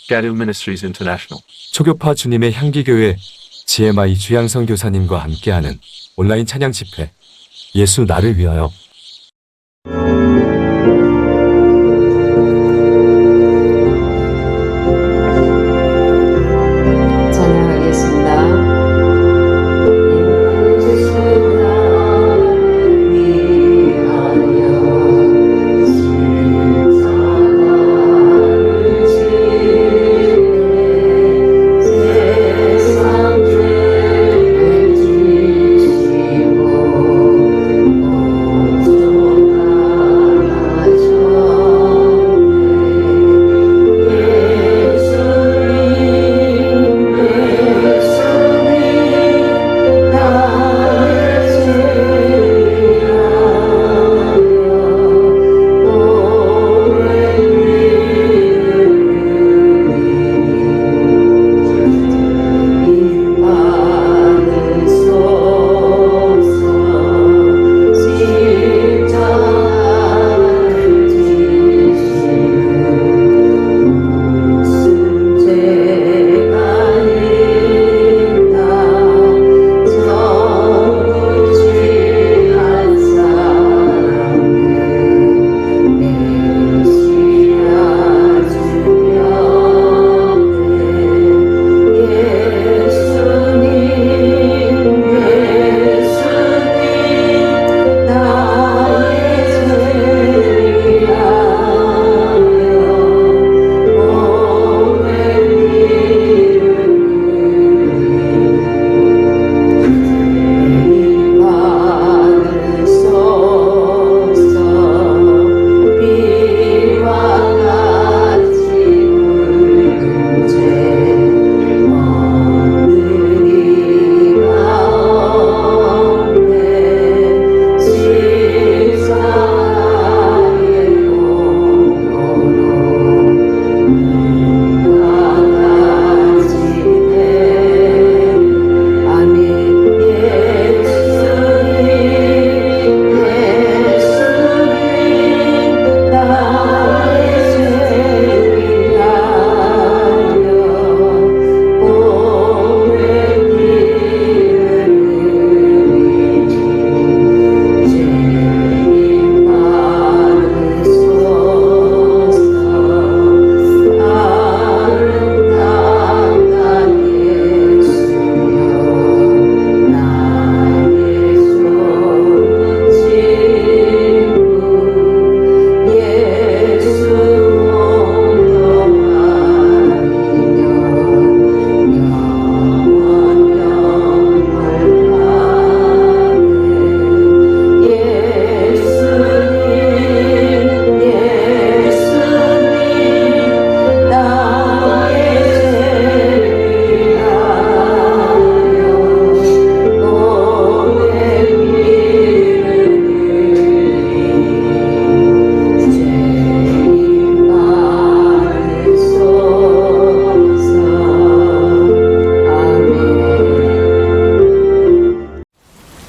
Gadim Ministries International. 초교파 주님의 향기교회 GMI 주양성 교사님과 함께하는 온라인 찬양 집회 예수 나를 위하여. 찬양하겠습니다.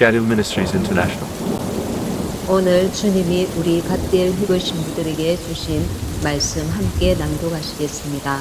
Gadim Ministries International. 오늘 주님이 우리 갓딜 희고 신부들에게 주신 말씀 함께 낭독하시겠습니다.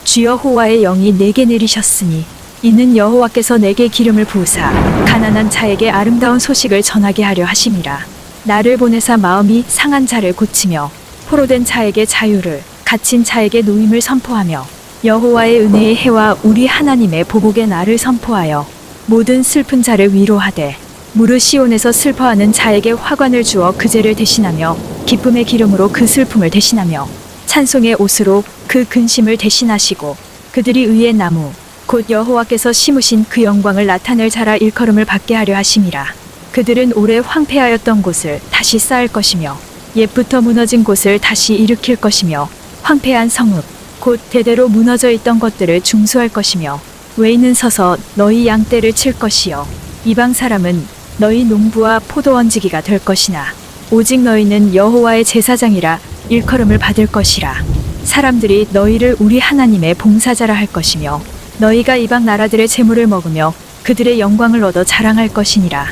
주 여호와의 영이 내게 내리셨으니 이는 여호와께서 내게 기름을 부으사 가난한 자에게 아름다운 소식을 전하게 하려 하심이라. 나를 보내사 마음이 상한 자를 고치며 포로된 자에게 자유를, 갇힌 자에게 노임을 선포하며 여호와의 은혜의 해와 우리 하나님의 보복의 날을 선포하여 모든 슬픈 자를 위로하되 무르 시온에서 슬퍼하는 자에게 화관을 주어 그 죄를 대신하며 기쁨의 기름으로 그 슬픔을 대신하며 찬송의 옷으로 그 근심을 대신하시고 그들이 의의 나무 곧 여호와께서 심으신 그 영광을 나타낼 자라 일컬음을 받게 하려 하심이라. 그들은 오래 황폐하였던 곳을 다시 쌓을 것이며 옛부터 무너진 곳을 다시 일으킬 것이며 황폐한 성읍 곧 대대로 무너져 있던 것들을 중수할 것이며 외인은 서서 너희 양떼를 칠 것이요 이방 사람은 너희 농부와 포도원지기가 될 것이나 오직 너희는 여호와의 제사장이라 일컬음을 받을 것이라. 사람들이 너희를 우리 하나님의 봉사자라 할 것이며 너희가 이방 나라들의 재물을 먹으며 그들의 영광을 얻어 자랑할 것이니라.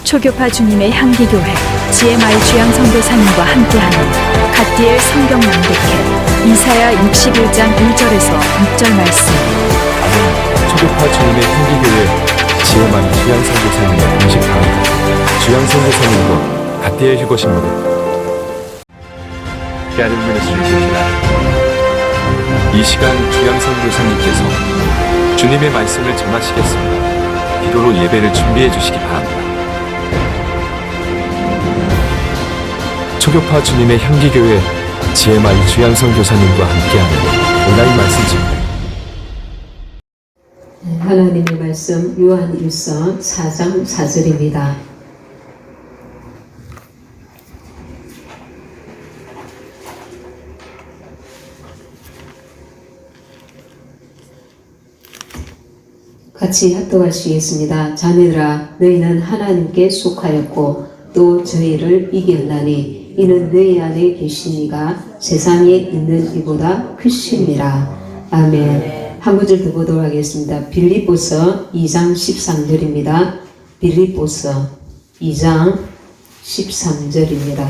초교파 주님의 향기교회 GMI 주양 선교사님과 함께하는 갓디엘 성경 낭독회 이사야 61장 1절에서 6절 말씀. 초교파 주님의 향기교회 GMI 주양 선교사님의 공식 강의 주양 선교사님과 갓디엘 휴거 신부들 Gathered Ministries International. 이 시간 주양 선교사님께서 주님의 말씀을 전하시겠습니다. 기도로 예배를 준비해 주시기 바랍니다. 초교파 주님의 향기교회 GMI 주양 선교사님과 함께하는 온라인 말씀 집회. 하나님의 말씀 요한 1서 4장 4절입니다. 같이 합독하시겠습니다. 자녀들아 너희는 하나님께 속하였고 또 저희를 이겼나니 이는 너희 안에 계신 이가 세상에 있는 이보다 크심이라. 아멘. 한 구절 더 보도록 하겠습니다. 빌립보서 2장 13절입니다. 빌립보서 2장 13절입니다.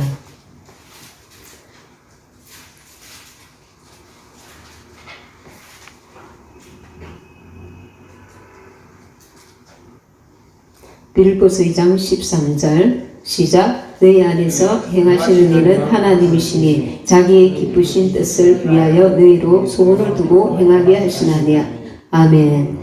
빌립보서 2장 13절 시작. 너희 안에서 행하시는 일은 하나님이시니 자기의 기쁘신 뜻을 위하여 너희로 소원을 두고 행하게 하시나니라. 아멘.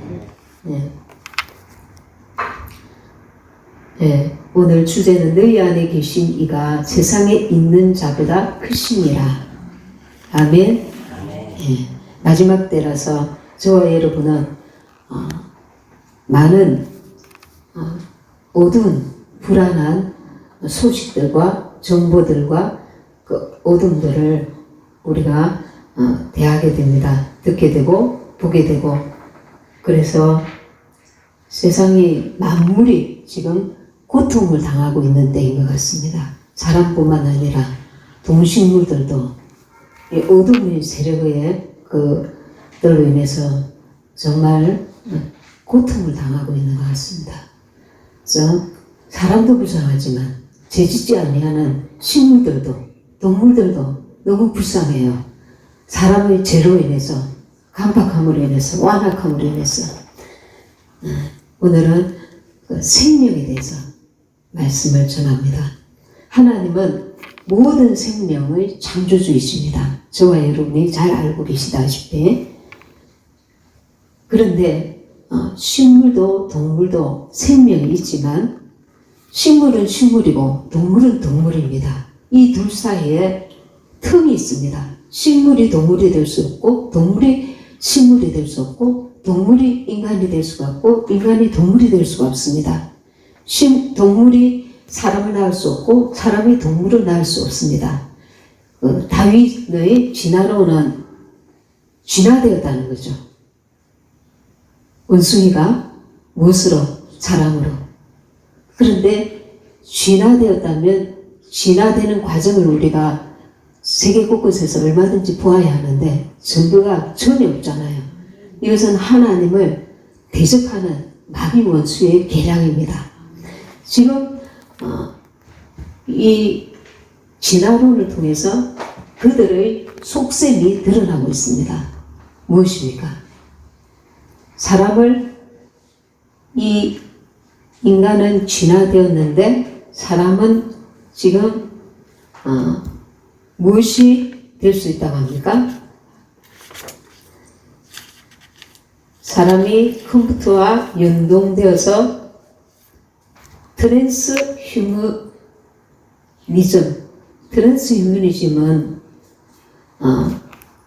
오늘 주제는 너희 안에 계신 이가 세상에 있는 자보다 크시니라. 아멘. 마지막 때라서 저와 여러분은 많은 어두운 불안한 소식들과 정보들과 그 어둠들을 우리가 대하게 됩니다. 듣게 되고 보게 되고. 그래서 세상이 만물이 지금 고통을 당하고 있는 때인 것 같습니다. 사람뿐만 아니라 동식물들도 이 어둠의 세력의 그들로 인해서 정말 고통을 당하고 있는 것 같습니다. 그래서 사람도 불쌍하지만 죄짓지 아니하는 식물들도 동물들도 너무 불쌍해요. 사람의 죄로 인해서 간박함으로 인해서 완악함으로 인해서 오늘은 그 생명에 대해서 말씀을 전합니다. 하나님은 모든 생명의 창조주이십니다. 저와 여러분이 잘 알고 계시다시피. 그런데 식물도 동물도 생명이 있지만 식물은 식물이고 동물은 동물입니다. 이 둘 사이에 틈이 있습니다. 식물이 동물이 될 수 없고 동물이 식물이 될 수 없고 동물이 인간이 될 수가 없고 인간이 동물이 될 수가 없습니다. 동물이 사람을 낳을 수 없고 사람이 동물을 낳을 수 없습니다. 다윗의 진화론은 진화되었다는 거죠. 원숭이가 무엇으로? 사람으로. 그런데 진화되었다면 진화되는 과정을 우리가 세계 곳곳에서 얼마든지 보아야 하는데 전부가 전혀 없잖아요. 이것은 하나님을 대적하는 마귀 원수의 계략입니다. 지금 이 진화론을 통해서 그들의 속셈이 드러나고 있습니다. 무엇입니까? 이 인간은 진화되었는데 사람은 지금 무엇이 될 수 있다고 합니까? 사람이 컴퓨터와 연동되어서 트랜스휴머니즘은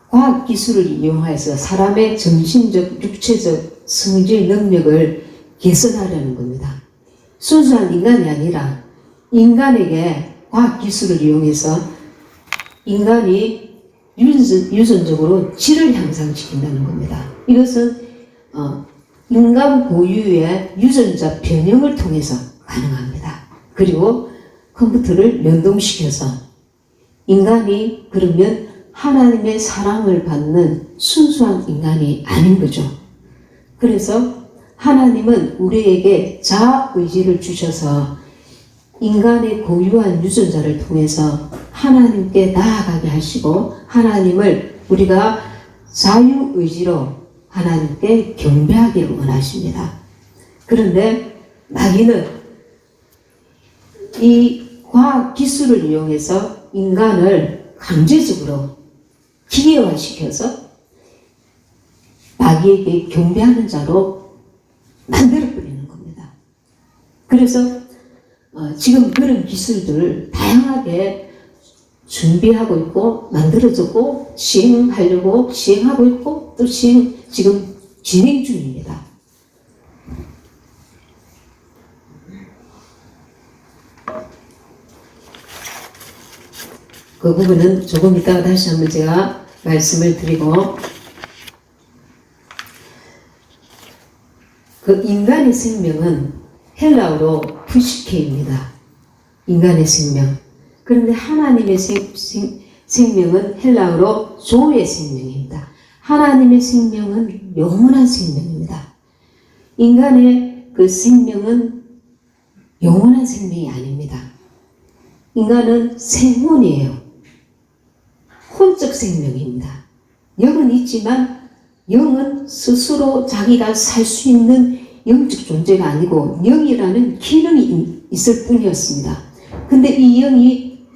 과학기술을 이용해서 사람의 정신적, 육체적 성질 능력을 개선하려는 겁니다. 순수한 인간이 아니라 인간에게 과학기술을 이용해서 인간이 유전적으로 질을 향상시킨다는 겁니다. 이것은 인간 고유의 유전자 변형을 통해서 가능합니다. 그리고 컴퓨터를 연동시켜서 인간이 그러면 하나님의 사랑을 받는 순수한 인간이 아닌 거죠. 그래서 하나님은 우리에게 자아의지를 주셔서 인간의 고유한 유전자를 통해서 하나님께 나아가게 하시고 하나님을 우리가 자유의지로 하나님께 경배하기를 원하십니다. 그런데 마귀는 이 과학 기술을 이용해서 인간을 강제적으로 기계화시켜서 마귀에게 경배하는 자로 만들어버리는 겁니다. 그래서 지금 그런 기술들을 다양하게 준비하고 있고 만들어졌고 시행하고 있고 또 지금 진행 중입니다. 그 부분은 조금 이따가 다시 한번 제가 말씀을 드리고, 그 인간의 생명은 헬라어로 푸시케입니다. 인간의 생명. 그런데 하나님의 생명은 헬라어로 조의 생명입니다. 하나님의 생명은 영원한 생명입니다. 인간의 그 생명은 영원한 생명이 아닙니다. 인간은 생혼이에요. 혼적 생명입니다. 영은 있지만 영은 스스로 자기가 살 수 있는 영적 존재가 아니고 영이라는 기능이 있을 뿐이었습니다. 근데 이 영이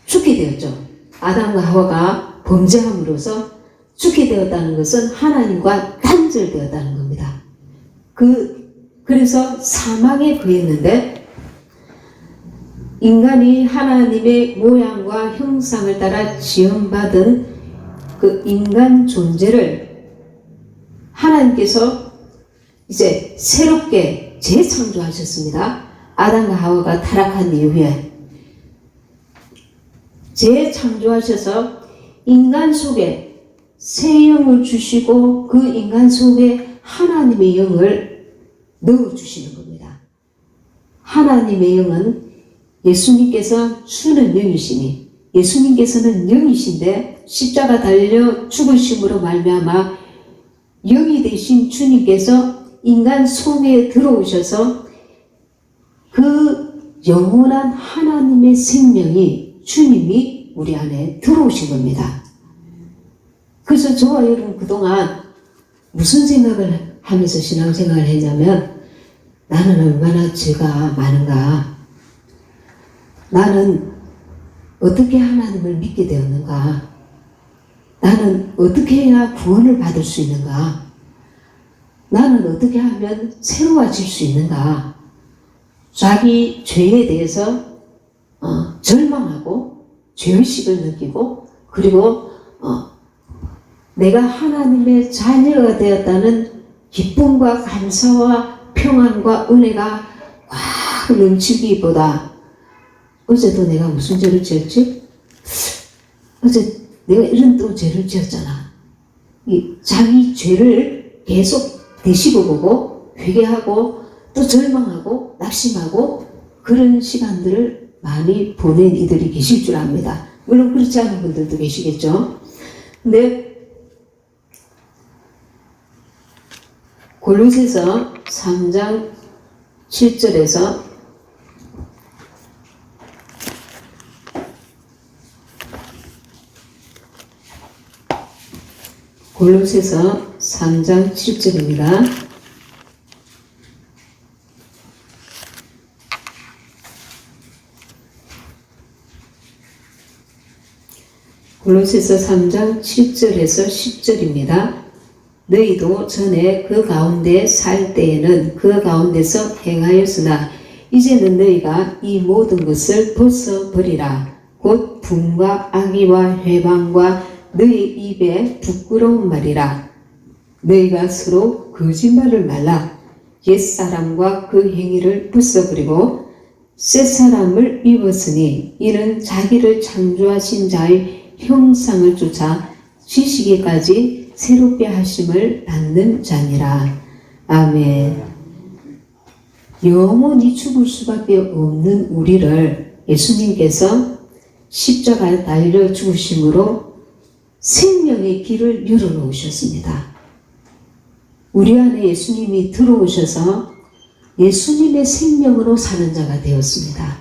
죽게 되었죠. 아담과 하와가 범죄함으로써 죽게 되었다는 것은 하나님과 단절되었다는 겁니다. 그래서 사망에 그했는데 인간이 하나님의 모양과 형상을 따라 지음받은 그 인간 존재를 하나님께서 이제 새롭게 재창조하셨습니다. 아담과 하와가 타락한 이후에 재창조하셔서 인간 속에 새 영을 주시고 그 인간 속에 하나님의 영을 넣어주시는 겁니다. 하나님의 영은 예수님께서 주는 영이시니 예수님께서는 영이신데 십자가 달려 죽으심으로 말미암아 영이 되신 주님께서 인간 속에 들어오셔서 그 영원한 하나님의 생명이 주님이 우리 안에 들어오신 겁니다. 그래서 저와 여러분 그동안 무슨 생각을 하면서 신앙생활을 했냐면 나는 얼마나 죄가 많은가, 나는 어떻게 하나님을 믿게 되었는가, 나는 어떻게 해야 구원을 받을 수 있는가, 나는 어떻게 하면 새로워질 수 있는가, 자기 죄에 대해서 절망하고 죄의식을 느끼고 그리고 내가 하나님의 자녀가 되었다는 기쁨과 감사와 평안과 은혜가 꽉 넘치기보다 어제도 내가 무슨 죄를 지었지? 어제 내가 이런 또 죄를 지었잖아. 이 자기 죄를 계속 되씹어 보고 회개하고 또 절망하고 낙심하고 그런 시간들을 많이 보낸 이들이 계실 줄 압니다. 물론 그렇지 않은 분들도 계시겠죠. 근데 골로새서 3장 7절에서 골로새서 3장 7절입니다. 골로새서 3장 7절에서 10절입니다. 너희도 전에 그 가운데 살 때에는 그 가운데서 행하였으나 이제는 너희가 이 모든 것을 벗어버리라. 곧 분과 악의와 회방과 너희 입에 부끄러운 말이라. 너희가 서로 거짓말을 말라. 옛사람과 그 행위를 벗어버리고 새 사람을 입었으니 이는 자기를 창조하신 자의 형상을 쫓아 지시기까지 새롭게 하심을 받는 자니라. 아멘. 영원히 죽을 수밖에 없는 우리를 예수님께서 십자가에 달려 죽으심으로 생명의 길을 열어놓으셨습니다. 우리 안에 예수님이 들어오셔서 예수님의 생명으로 사는 자가 되었습니다.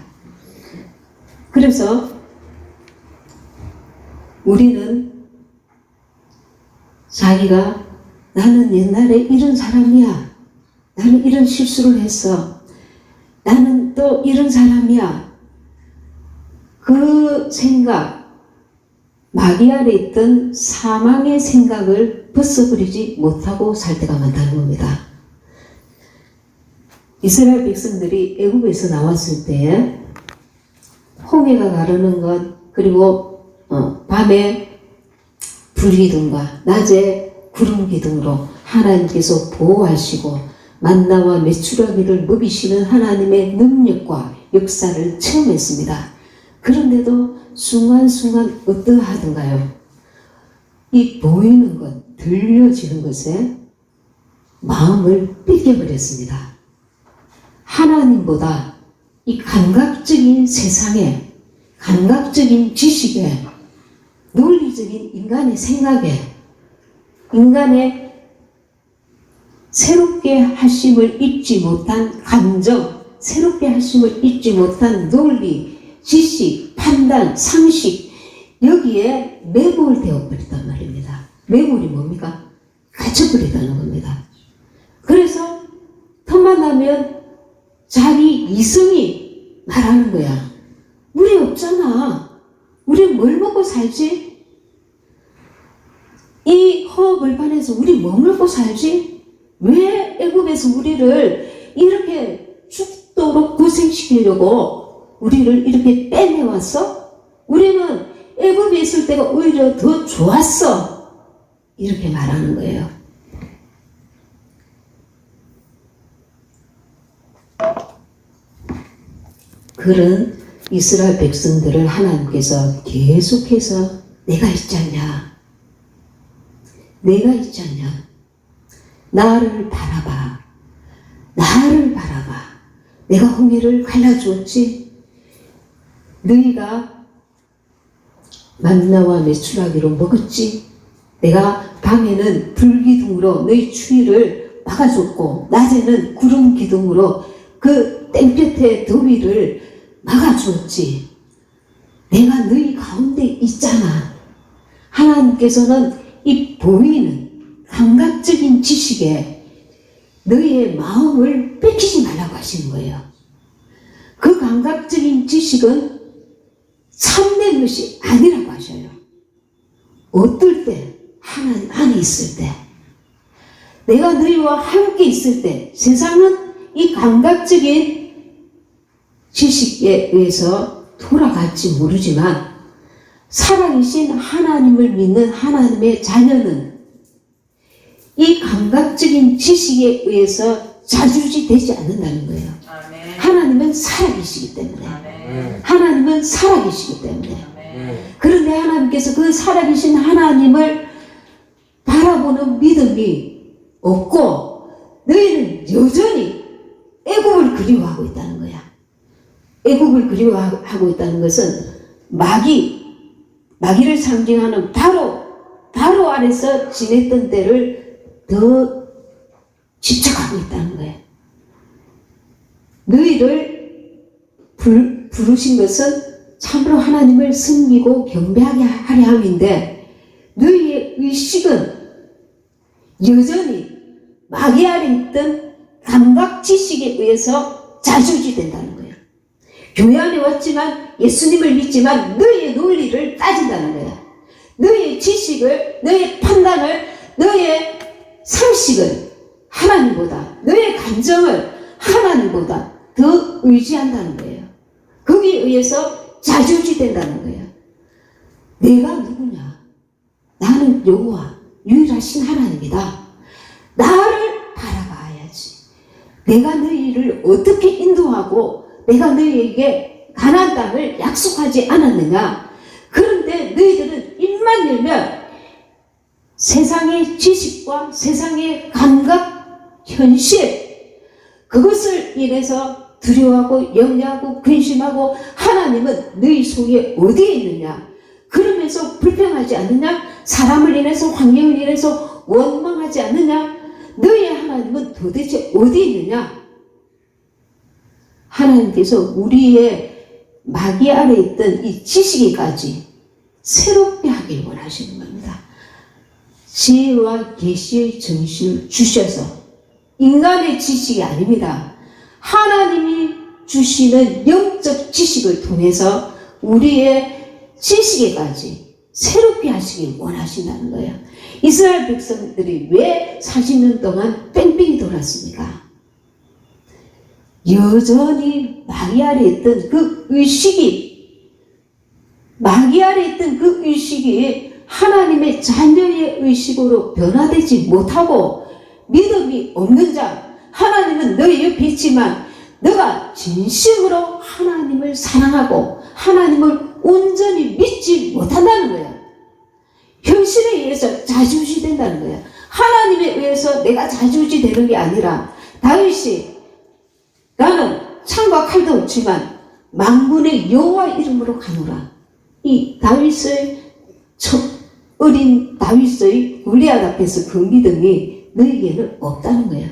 그래서 우리는 자기가 나는 옛날에 이런 사람이야. 나는 이런 실수를 했어. 나는 또 이런 사람이야. 그 생각, 마귀 안에 있던 사망의 생각을 벗어버리지 못하고 살 때가 많다는 겁니다. 이스라엘 백성들이 애굽에서 나왔을 때 홍해가 가르는 것, 그리고 밤에 불기둥과 낮에 구름기둥으로 하나님께서 보호하시고 만나와 메추라기를 먹이시는 하나님의 능력과 역사를 체험했습니다. 그런데도 순간순간 어떠하던가요? 이 보이는 것, 들려지는 것에 마음을 뺏겨버렸습니다. 하나님보다 이 감각적인 세상에, 감각적인 지식에, 논리적인 인간의 생각에, 인간의 새롭게 하심을 잊지 못한 감정, 새롭게 하심을 잊지 못한 논리, 지식, 판단, 상식, 여기에 매몰되어 버렸단 말입니다. 매몰이 뭡니까? 갇혀버리다는 겁니다. 그래서 틈만 나면 자기 이성이 말하는 거야. 우리 없잖아. 우리 뭘 먹고 살지? 이 허벌판에서 우리 뭐 먹고 살지? 왜 애굽에서 우리를 이렇게 죽도록 고생시키려고 우리를 이렇게 빼내왔어? 우리는 애굽에 있을 때가 오히려 더 좋았어. 이렇게 말하는 거예요. 그런 이스라엘 백성들을 하나님께서 계속해서 내가 있지 않냐? 내가 있지 않냐? 나를 바라봐. 나를 바라봐. 내가 홍해를 갈라주었지? 너희가 만나와 메추라기로 먹었지? 내가 밤에는 불기둥으로 너희 추위를 막아줬고 낮에는 구름 기둥으로 그 땡볕의 더위를 막아주었지. 내가 너희 가운데 있잖아. 하나님께서는 이 보이는 감각적인 지식에 너희의 마음을 뺏기지 말라고 하시는 거예요. 그 감각적인 지식은 참된 것이 아니라고 하셔요. 어떨 때? 하나님 안에 있을 때. 내가 너희와 함께 있을 때 세상은 이 감각적인 지식에 의해서 돌아갈지 모르지만 살아계신 하나님을 믿는 하나님의 자녀는 이 감각적인 지식에 의해서 자주지 되지 않는다는 거예요. 아멘. 하나님은 살아계시기 때문에. 아멘. 하나님은 살아계시기 때문에. 아멘. 그런데 하나님께서 그 살아계신 하나님을 바라보는 믿음이 없고 너희는 여전히 애굽을 그리워하고 있다는 거야. 애굽을 그리워하고 있다는 것은 마귀를 상징하는 바로 안에서 지냈던 때를 더 집착하고 있다는 거예요. 너희를 부르신 것은 참으로 하나님을 섬기고 경배하게 하려 함인데 너희의 의식은 여전히 마귀 안에 있던 감각 지식에 의해서 자주지된다는 거예요. 교회 안에 왔지만 예수님을 믿지만 너희의 논리를 따진다는 거예요. 너희의 지식을, 너희의 판단을, 너희의 상식을 하나님보다, 너희의 감정을 하나님보다 더 의지한다는 거예요. 거기에 의해서 자주지된다는 거예요. 내가 누구냐? 나는 여호와 유일하신 하나님이다. 나를 바라봐야지. 내가 너희를 어떻게 인도하고 내가 너희에게 가나안 땅을 약속하지 않았느냐? 그런데 너희들은 입만 열면 세상의 지식과 세상의 감각, 현실 그것을 인해서 두려워하고 염려하고 근심하고 하나님은 너희 속에 어디에 있느냐? 그러면서 불평하지 않느냐? 사람을 인해서 환경을 인해서 원망하지 않느냐? 너희의 하나님은 도대체 어디에 있느냐? 하나님께서 우리의 마귀 아래 있던 이 지식에까지 새롭게 하길 원하시는 겁니다. 지혜와 계시의 정신을 주셔서 인간의 지식이 아닙니다. 하나님이 주시는 영적 지식을 통해서 우리의 지식에까지 새롭게 하시길 원하신다는 거예요. 이스라엘 백성들이 왜 40년 동안 뺑뺑이 돌았습니까? 여전히 마귀 아래 있던 그 의식이 하나님의 자녀의 의식으로 변화되지 못하고 믿음이 없는 자, 하나님은 너의 옆에 있지만 너가 진심으로 하나님을 사랑하고 하나님을 온전히 믿지 못한다는 거야. 현실에 의해서 좌지우지 된다는 거야. 하나님에 의해서 내가 좌지우지 되는 게 아니라 다윗이 나는 창과 칼도 없지만 만군의 여호와 이름으로 가노라. 이 다윗의 어린 다윗의 골리앗 앞에서 그 믿음이 너에게는 없다는 거야.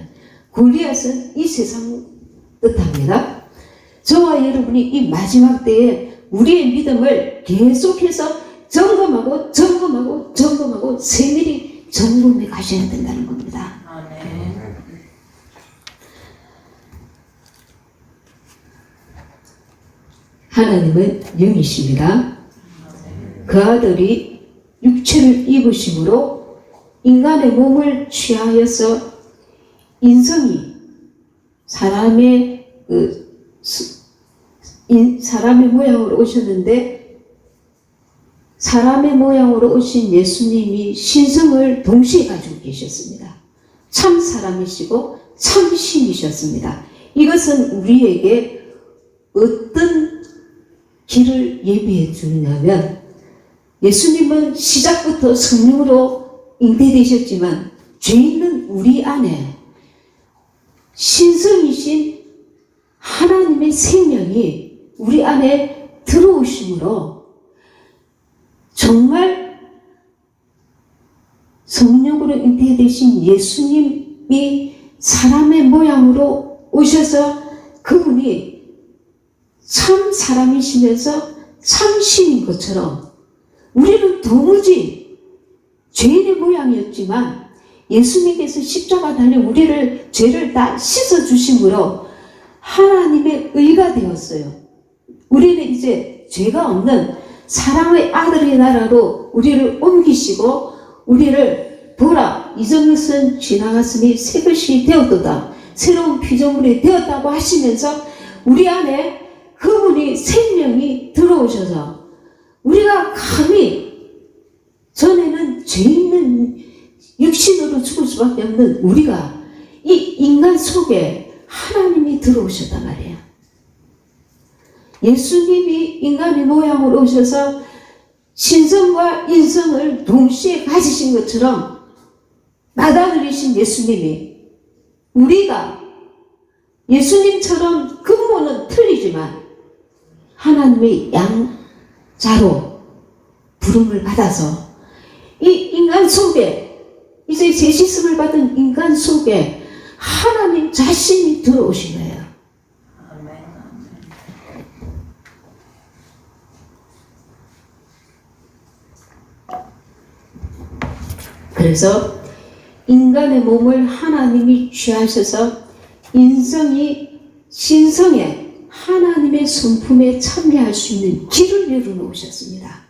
골리앗은 이 세상 뜻합니다. 저와 여러분이 이 마지막 때에 우리의 믿음을 계속해서 점검하고 세밀히 점검해 가셔야 된다는 겁니다. 하나님은 영이십니다. 그 아들이 육체를 입으심으로 인간의 몸을 취하여서 인성이 사람의 모양으로 오셨는데 사람의 모양으로 오신 예수님이 신성을 동시에 가지고 계셨습니다. 참 사람이시고 참 신이셨습니다. 이것은 우리에게 어떤 길을 예비해 주냐면 예수님은 시작부터 성령으로 잉태되셨지만 죄 있는 우리 안에 신성이신 하나님의 생명이 우리 안에 들어오심으로 정말 성령으로 잉태되신 예수님이 사람의 모양으로 오셔서 그분이 참 사람이시면서 참 신인 것처럼 우리는 도무지 죄인의 모양이었지만 예수님께서 십자가 달려 우리를 죄를 다 씻어주심으로 하나님의 의가 되었어요. 우리는 이제 죄가 없는 사랑의 아들의 나라로 우리를 옮기시고 우리를 보라 이전 것은 지나갔으니 새 것이 되었도다. 새로운 피조물이 되었다고 하시면서 우리 안에 그분이 생명이 들어오셔서 우리가 감히 전에는 죄 있는 육신으로 죽을 수밖에 없는 우리가 이 인간 속에 하나님이 들어오셨단 말이에요. 예수님이 인간의 모양으로 오셔서 신성과 인성을 동시에 가지신 것처럼 맏아들이신 예수님이 우리가 예수님처럼 근본은 틀리지만 하나님의 양자로 부름을 받아서 이 인간 속에 이제 재시씀을 받은 인간 속에 하나님 자신이 들어오신 거예요. 그래서 인간의 몸을 하나님이 취하셔서 인성이 신성에 하나님의 성품에 참여할 수 있는 길을 열어놓으셨습니다.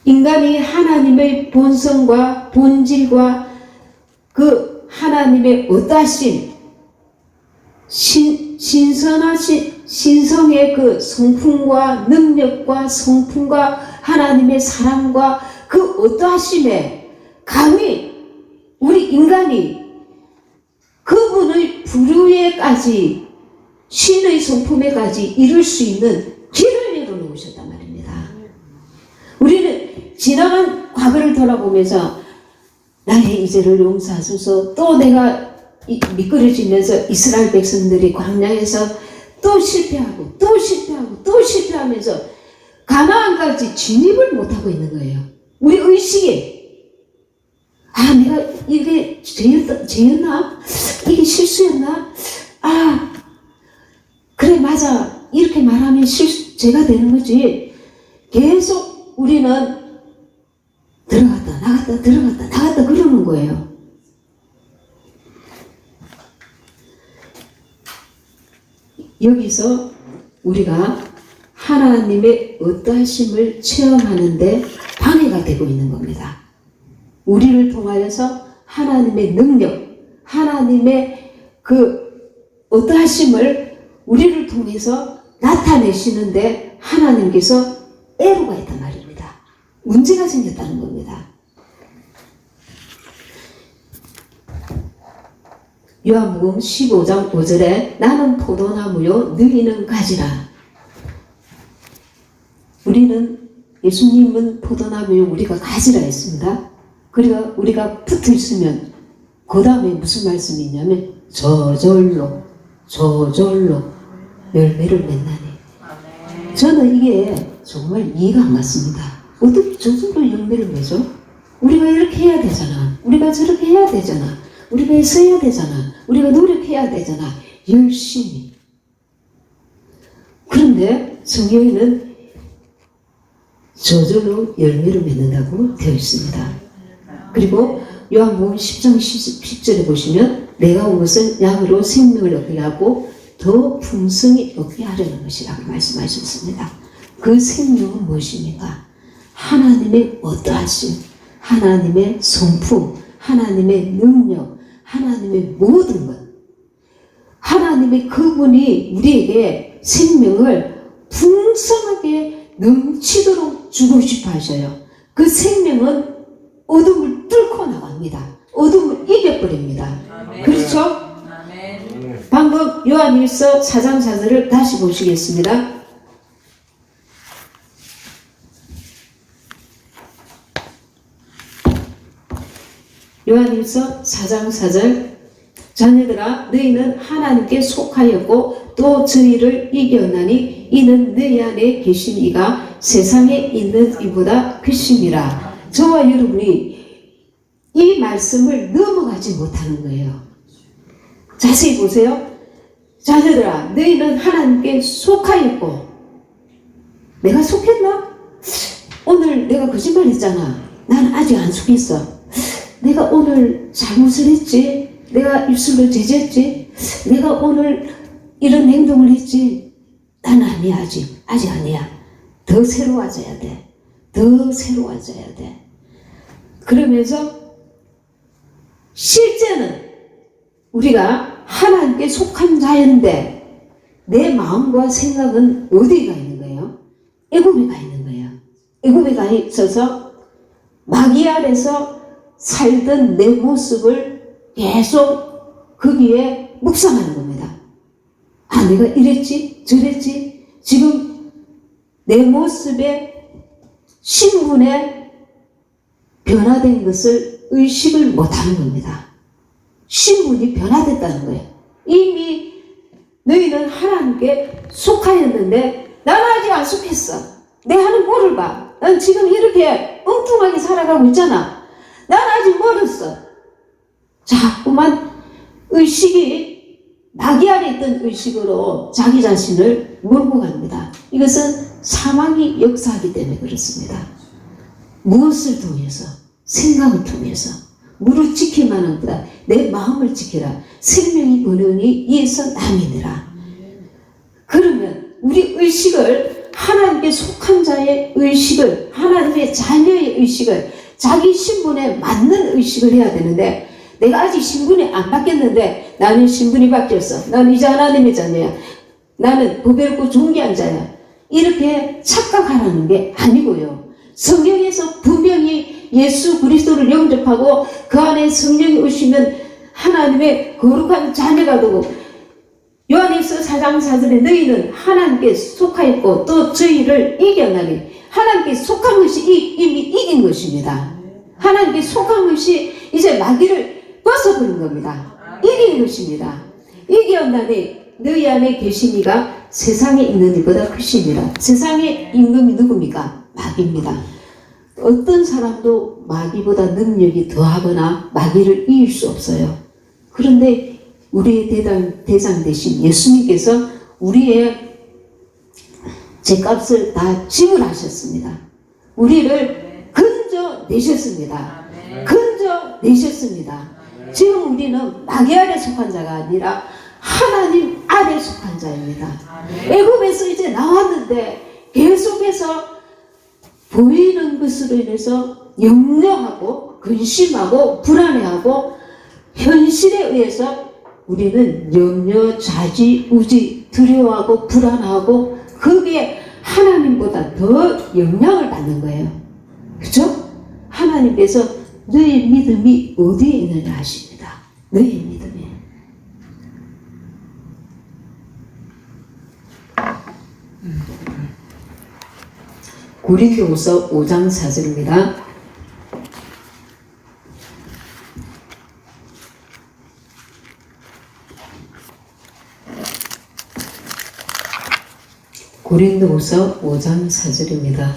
인간이 하나님의 본성과 본질과 그 하나님의 어떠하신 신선하신 신성의 그 성품과 능력과 성품과 하나님의 사랑과 그 어떠하심에 감히 우리 인간이 그분의 부류에까지 신의 성품에까지 이룰 수 있는 길을 열어놓으셨단 말입니다. 우리는 지나간 과거를 돌아보면서 나의 이제를 용서하소서 또 내가 미끄러지면서 이스라엘 백성들이 광야에서 또 실패하고 또 실패하고 또 실패하면서 가나안까지 진입을 못하고 있는 거예요. 우리 의식에 내가 이게 죄였나? 이게 실수였나? 맞아. 이렇게 말하면 죄가 되는 거지. 계속 우리는 들어갔다 나갔다 들어갔다 나갔다 그러는 거예요. 여기서 우리가 하나님의 어떠하심을 체험하는데 방해가 되고 있는 겁니다. 우리를 통하여서 하나님의 능력, 하나님의 그 어떠하심을 우리를 통해서 나타내시는데 하나님께서 애로가 있단 말입니다. 문제가 생겼다는 겁니다. 요한복음 15장 5절에 나는 포도나무요 너희는 가지라. 예수님은 포도나무요 우리가 가지라 했습니다. 그리고 우리가 붙어 있으면 그 다음에 무슨 말씀이 있냐면 저절로 열매를 맺나니. 저는 이게 정말 이해가 안 갔습니다. 어떻게 저절로 열매를 맺어? 우리가 이렇게 해야 되잖아. 우리가 저렇게 해야 되잖아. 우리가 써야 되잖아. 우리가 노력해야 되잖아. 열심히. 그런데 성경에는 저절로 열매를 맺는다고 되어 있습니다. 그리고 요한복음 10장 10절에 보시면 내가 온 것은 양으로 생명을 얻게 하고 더 풍성히 얻게 하려는 것이라고 말씀하셨습니다. 그 생명은 무엇입니까? 하나님의 어떠하심, 하나님의 성품, 하나님의 능력, 하나님의 모든 것. 하나님의 그분이 우리에게 생명을 풍성하게 넘치도록 주고 싶어 하셔요. 그 생명은 어둠을 뚫고 나갑니다. 어둠을 이겨버립니다. 아멘. 그렇죠? 아멘. 방금 요한일서 4장 4절을 다시 보시겠습니다. 요한일서 4장 4절 자녀들아 너희는 하나님께 속하였고 또 저희를 이겼나니 이는 너희 안에 계신 이가 세상에 있는 이보다 크심이라. 저와 여러분이 이 말씀을 넘어가지 못하는 거예요. 자세히 보세요. 자녀들아 너희는 하나님께 속하였고. 내가 속했나? 오늘 내가 거짓말했잖아. 나는 아직 안 속했어. 내가 오늘 잘못을 했지. 내가 입술로 제지했지. 내가 오늘 이런 행동을 했지. 나는 아니야. 아직 아니야. 더 새로워져야 돼. 더 새로워져야 돼. 그러면서 실제는 우리가 하나님께 속한 자였는데 내 마음과 생각은 어디에 가 있는 거예요? 애굽에 가 있는 거예요. 애굽에 가 있어서 마귀 아래서 살던 내 모습을 계속 거기에 묵상하는 겁니다. 아, 내가 이랬지 저랬지. 지금 내 모습에 신분에 변화된 것을 의식을 못하는 겁니다. 신분이 변화됐다는 거예요. 이미 너희는 하나님께 속하였는데 나는 아직 안 속했어. 내 하는 꼴을 봐. 난 지금 이렇게 엉뚱하게 살아가고 있잖아. 난 아직 멀었어. 자꾸만 의식이 마귀 안에 있던 의식으로 자기 자신을 몰고 갑니다. 이것은 사망이 역사하기 때문에 그렇습니다. 무엇을 통해서? 생각을 통해서. 무릇 지킬만한 보다 내 마음을 지키라. 생명이 은은히 이에서 남이니라. 그러면 우리 의식을 하나님께 속한 자의 의식을, 하나님의 자녀의 의식을, 자기 신분에 맞는 의식을 해야 되는데 내가 아직 신분이 안 바뀌었는데 나는 신분이 바뀌었어. 나는 이제 하나님의 자녀야. 나는 보배롭고 존귀한 자야. 이렇게 착각하라는 게 아니고요. 성경에서 분명히 예수 그리스도를 영접하고 그 안에 성령이 오시면 하나님의 거룩한 자녀가 되고 요한일서 4장 4절에 너희는 하나님께 속하였고 또 저희를 이겨나니 하나님께 속한 것이 이미 이긴 것입니다. 하나님께 속한 것이 이제 마귀를 벗어버린 겁니다. 이긴 것입니다. 이겨나니 너희 안에 계신 이가 세상에 있는 이보다 크심이라. 세상의 임금이 누굽니까? 마귀입니다. 어떤 사람도 마귀보다 능력이 더하거나 마귀를 이길 수 없어요. 그런데 우리의 대장 대신 예수님께서 우리의 죄값을 다 지불하셨습니다. 우리를 건져내셨습니다. 건져내셨습니다. 지금 우리는 마귀 아래 속한 자가 아니라 하나님 아래 속한 자입니다. 애굽에서 이제 나왔는데 계속해서 보이는 것으로 인해서 염려하고 근심하고 불안해하고 현실에 의해서 우리는 염려, 좌지, 우지, 두려워하고 불안하고 거기에 하나님보다 더 영향을 받는 거예요. 그렇죠? 하나님께서 너의 믿음이 어디에 있느냐 하십니다. 너의 믿음이. 고린도후서 5장 4절입니다. 고린도후서 5장 4절입니다.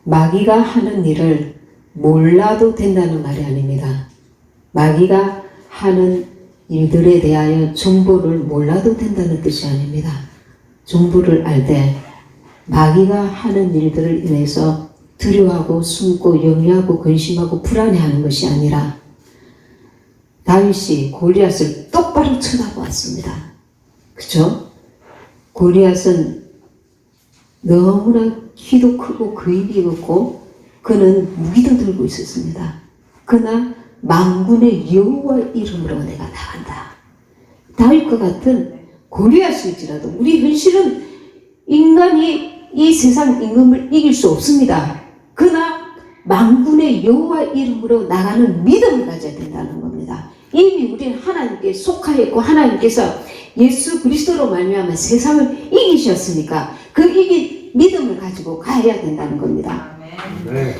마귀가 하는 일을 몰라도 된다는 말이 아닙니다. 마귀가 하는 일들에 대하여 정보를 몰라도 된다는 뜻이 아닙니다. 정보를 알 때 마귀가 하는 일들을 인해서 두려워하고 숨고 염려하고 근심하고 불안해하는 것이 아니라 다윗이 골리앗을 똑바로 쳐다보았습니다. 그렇죠? 골리앗은 너무나 키도 크고 근육이 컸고 그는 무기도 들고 있었습니다. 그러나 만군의 여호와 이름으로 내가 나간다. 다윗과 같은 골리앗일지라도 우리 현실은 인간이 이 세상 임금을 이길 수 없습니다. 그러나 만군의 여호와 이름으로 나가는 믿음을 가져야 된다는 겁니다. 이미 우리는 하나님께 속하였고 하나님께서 예수 그리스도로 말미암아 세상을 이기셨으니까 그 이긴 믿음을 가지고 가야 된다는 겁니다. 네.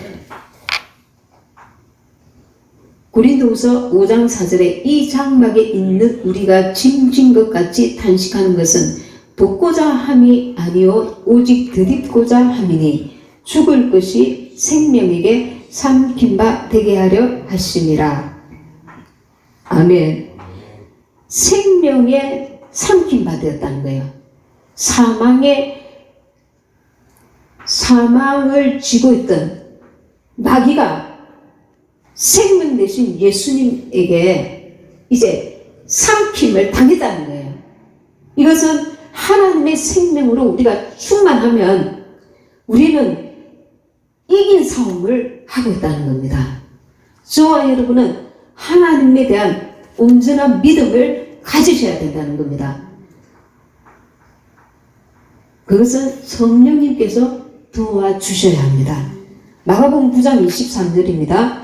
고린도후서 5장 4절에 이 장막에 있는 우리가 짐진 것 같이 탄식하는 것은 벗고자 함이 아니요 오직 드립고자 함이니 죽을 것이 생명에게 삼킨 바 되게 하려 하심이라. 아멘. 생명에 삼킨 바 되었다는 거예요. 사망을 쥐고 있던 마귀가 생명 대신 예수님에게 이제 삼킴을 당했다는 거예요. 이것은 하나님의 생명으로 우리가 충만하면 우리는 이긴 싸움을 하고 있다는 겁니다. 저와 여러분은 하나님에 대한 온전한 믿음을 가지셔야 된다는 겁니다. 그것은 성령님께서 도와주셔야 합니다. 마가복음 9장 23절입니다.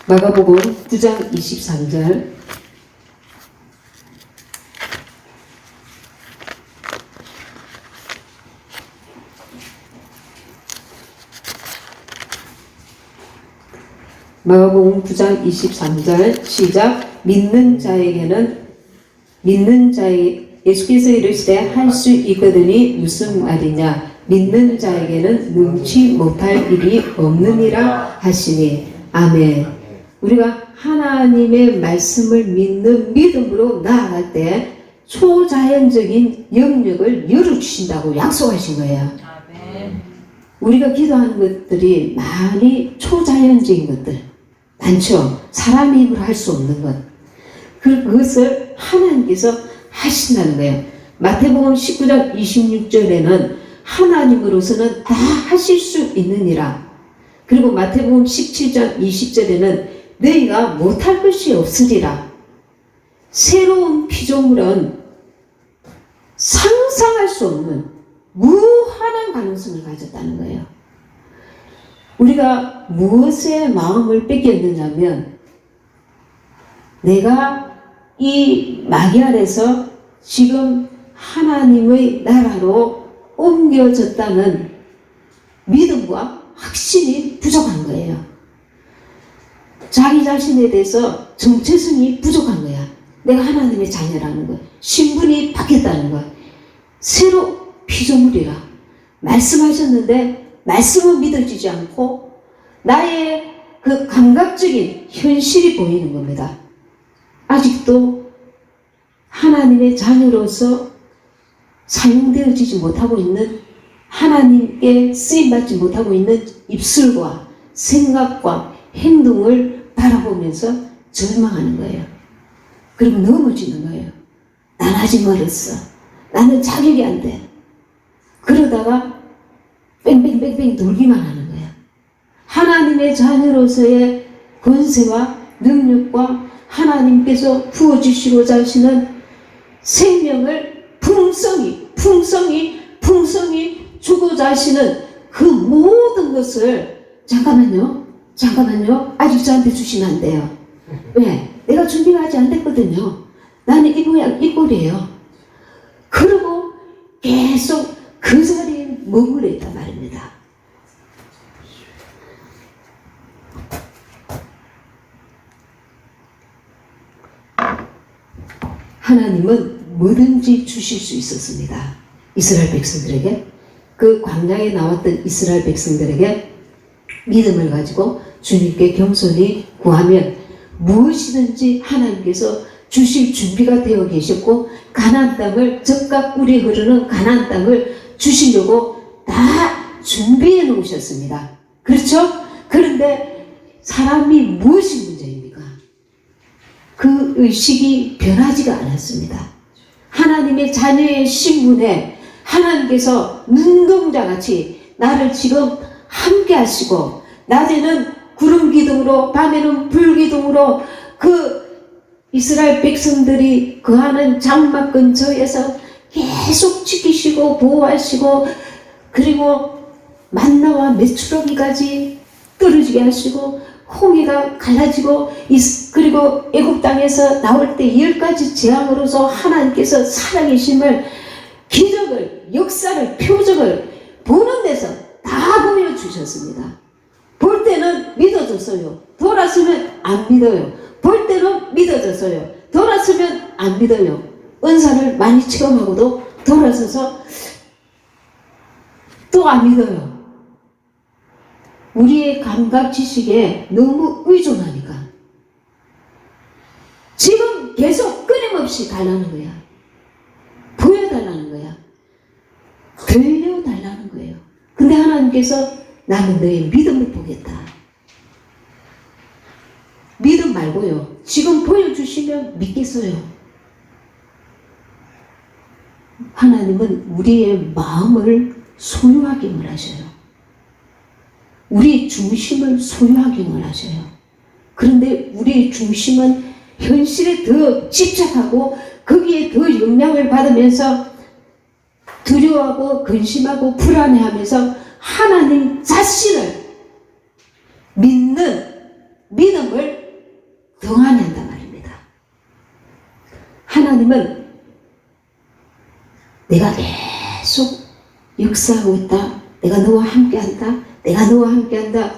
마가복음 9장 23절. 마가복음 9장 23절 시작. 예수께서 이르시되 할 수 있거든이 무슨 말이냐. 믿는 자에게는 능치 못할 일이 없느니라 하시니. 아멘. 우리가 하나님의 말씀을 믿는 믿음으로 나아갈 때 초자연적인 영역을 열어주신다고 약속하신 거예요. 우리가 기도하는 것들이 많이 초자연적인 것들 많죠. 사람의 힘으로 할 수 없는 것. 그것을 하나님께서 하신다는 거예요. 마태복음 19장 26절에는 하나님으로서는 다 하실 수 있느니라. 그리고 마태복음 17장 20절에는 너희가 못할 것이 없으리라. 새로운 피조물은 상상할 수 없는 무한한 가능성을 가졌다는 거예요. 우리가 무엇에 마음을 뺏겼느냐면 내가 이 마귀 아래서 지금 하나님의 나라로 옮겨졌다는 믿음과 확신이 부족한 거예요. 자기 자신에 대해서 정체성이 부족한 거야. 내가 하나님의 자녀라는 거, 신분이 바뀌었다는 거, 새로 피조물이라 말씀하셨는데 말씀은 믿어지지 않고 나의 그 감각적인 현실이 보이는 겁니다. 아직도 하나님의 자녀로서 사용되어지지 못하고 있는, 하나님께 쓰임받지 못하고 있는 입술과 생각과 행동을 바라보면서 절망하는 거예요. 그리고 넘어지는 거예요. 난 아직 멀었어. 나는 자격이 안 돼. 그러다가 뺑뺑뺑뺑 돌기만 하는 거야. 하나님의 자녀로서의 권세와 능력과 하나님께서 부어주시고자 하시는 생명을 풍성히 주고자 하시는 그 모든 것을 잠깐만요. 아직 저한테 주시면 안 돼요. 왜? 내가 준비가 아직 안 됐거든요. 나는 이 모양 이 꼴이에요. 그리고 계속 그 자리에 머물러 있단 말입니다. 하나님은 뭐든지 주실 수 있었습니다. 이스라엘 백성들에게, 그 광야에 나왔던 이스라엘 백성들에게 믿음을 가지고 주님께 겸손히 구하면 무엇이든지 하나님께서 주실 준비가 되어 계셨고, 가나안 땅을, 젖과 꿀이 흐르는 가나안 땅을 주시려고 다 준비해 놓으셨습니다. 그렇죠? 그런데 사람이 무엇이 문제입니까? 그 의식이 변하지가 않았습니다. 하나님의 자녀의 신분에 하나님께서 눈동자같이 나를 지금 함께 하시고, 낮에는 구름 기둥으로 밤에는 불 기둥으로 그 이스라엘 백성들이 거하는 장막 근처에서 계속 지키시고 보호하시고, 그리고 만나와 메추라기까지 떨어지게 하시고, 홍해가 갈라지고, 그리고 애굽 땅에서 나올 때 10가지 재앙으로서 하나님께서 살아계심을, 기적을, 역사를, 표적을 보는 데서 다 보여주셨습니다. 볼 때는 믿어졌어요. 돌아서면 안 믿어요. 볼 때는 믿어졌어요. 돌아서면 안 믿어요. 은사를 많이 체험하고도 돌아서서 또 안 믿어요. 우리의 감각 지식에 너무 의존하니까 지금 계속 끊임없이 달라는 거야. 보여달라는 거야. 들려달라는 거예요. 근데 하나님께서 나는 너의 믿음을 보겠다. 믿음 말고요. 지금 보여주시면 믿겠어요. 하나님은 우리의 마음을 소유하기 원하셔요. 우리의 중심을 소유하기 원하셔요. 그런데 우리의 중심은 현실에 더 집착하고 거기에 더 영향을 받으면서 두려워하고 근심하고 불안해하면서 하나님 자신을 믿는 믿음을 덩하니 한단 말입니다. 하나님은 내가 계속 역사하고 있다. 내가 너와 함께한다. 내가 너와 함께한다.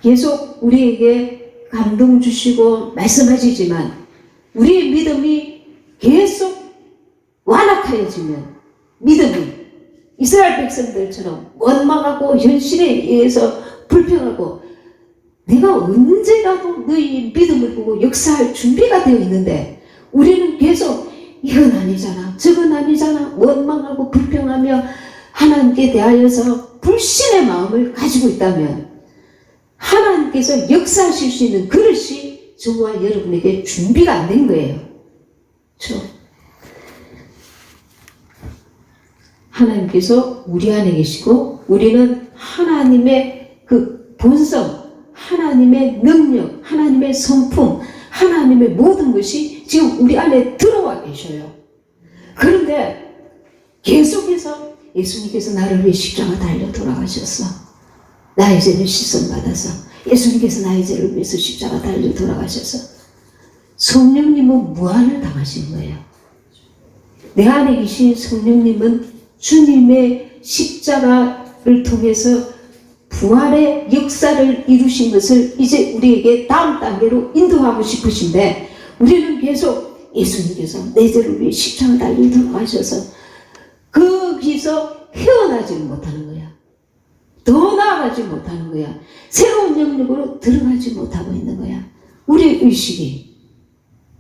계속 우리에게 감동 주시고 말씀하시지만 우리의 믿음이 계속 완악하여지면, 믿음이 이스라엘 백성들처럼 원망하고 현실에 의해서 불평하고, 내가 언제라도 너희 믿음을 보고 역사할 준비가 되어 있는데 우리는 계속 이건 아니잖아, 저건 아니잖아, 원망하고 불평하며 하나님께 대하여서 불신의 마음을 가지고 있다면 하나님께서 역사하실 수 있는 그릇이 저와 여러분에게 준비가 안 된 거예요. 그렇죠? 하나님께서 우리 안에 계시고 우리는 하나님의 그 본성, 하나님의 능력, 하나님의 성품, 하나님의 모든 것이 지금 우리 안에 들어와 계셔요. 그런데 계속해서 예수님께서 나를 위해 십자가 달려 돌아가셨어. 나의 죄를 씻음받아서 예수님께서 나의 죄를 위해서 십자가 달려 돌아가셔서 성령님은 무한을 당하신 거예요. 내 안에 계신 성령님은 주님의 십자가를 통해서 부활의 역사를 이루신 것을 이제 우리에게 다음 단계로 인도하고 싶으신데, 우리는 계속 예수님께서 내 죄를 위해 십자가 달려 돌아가셔서 거기서 헤어나지를 못하는 거야. 더 나아가지 못하는 거야. 새로운 영역으로 들어가지 못하고 있는 거야. 우리의 의식이.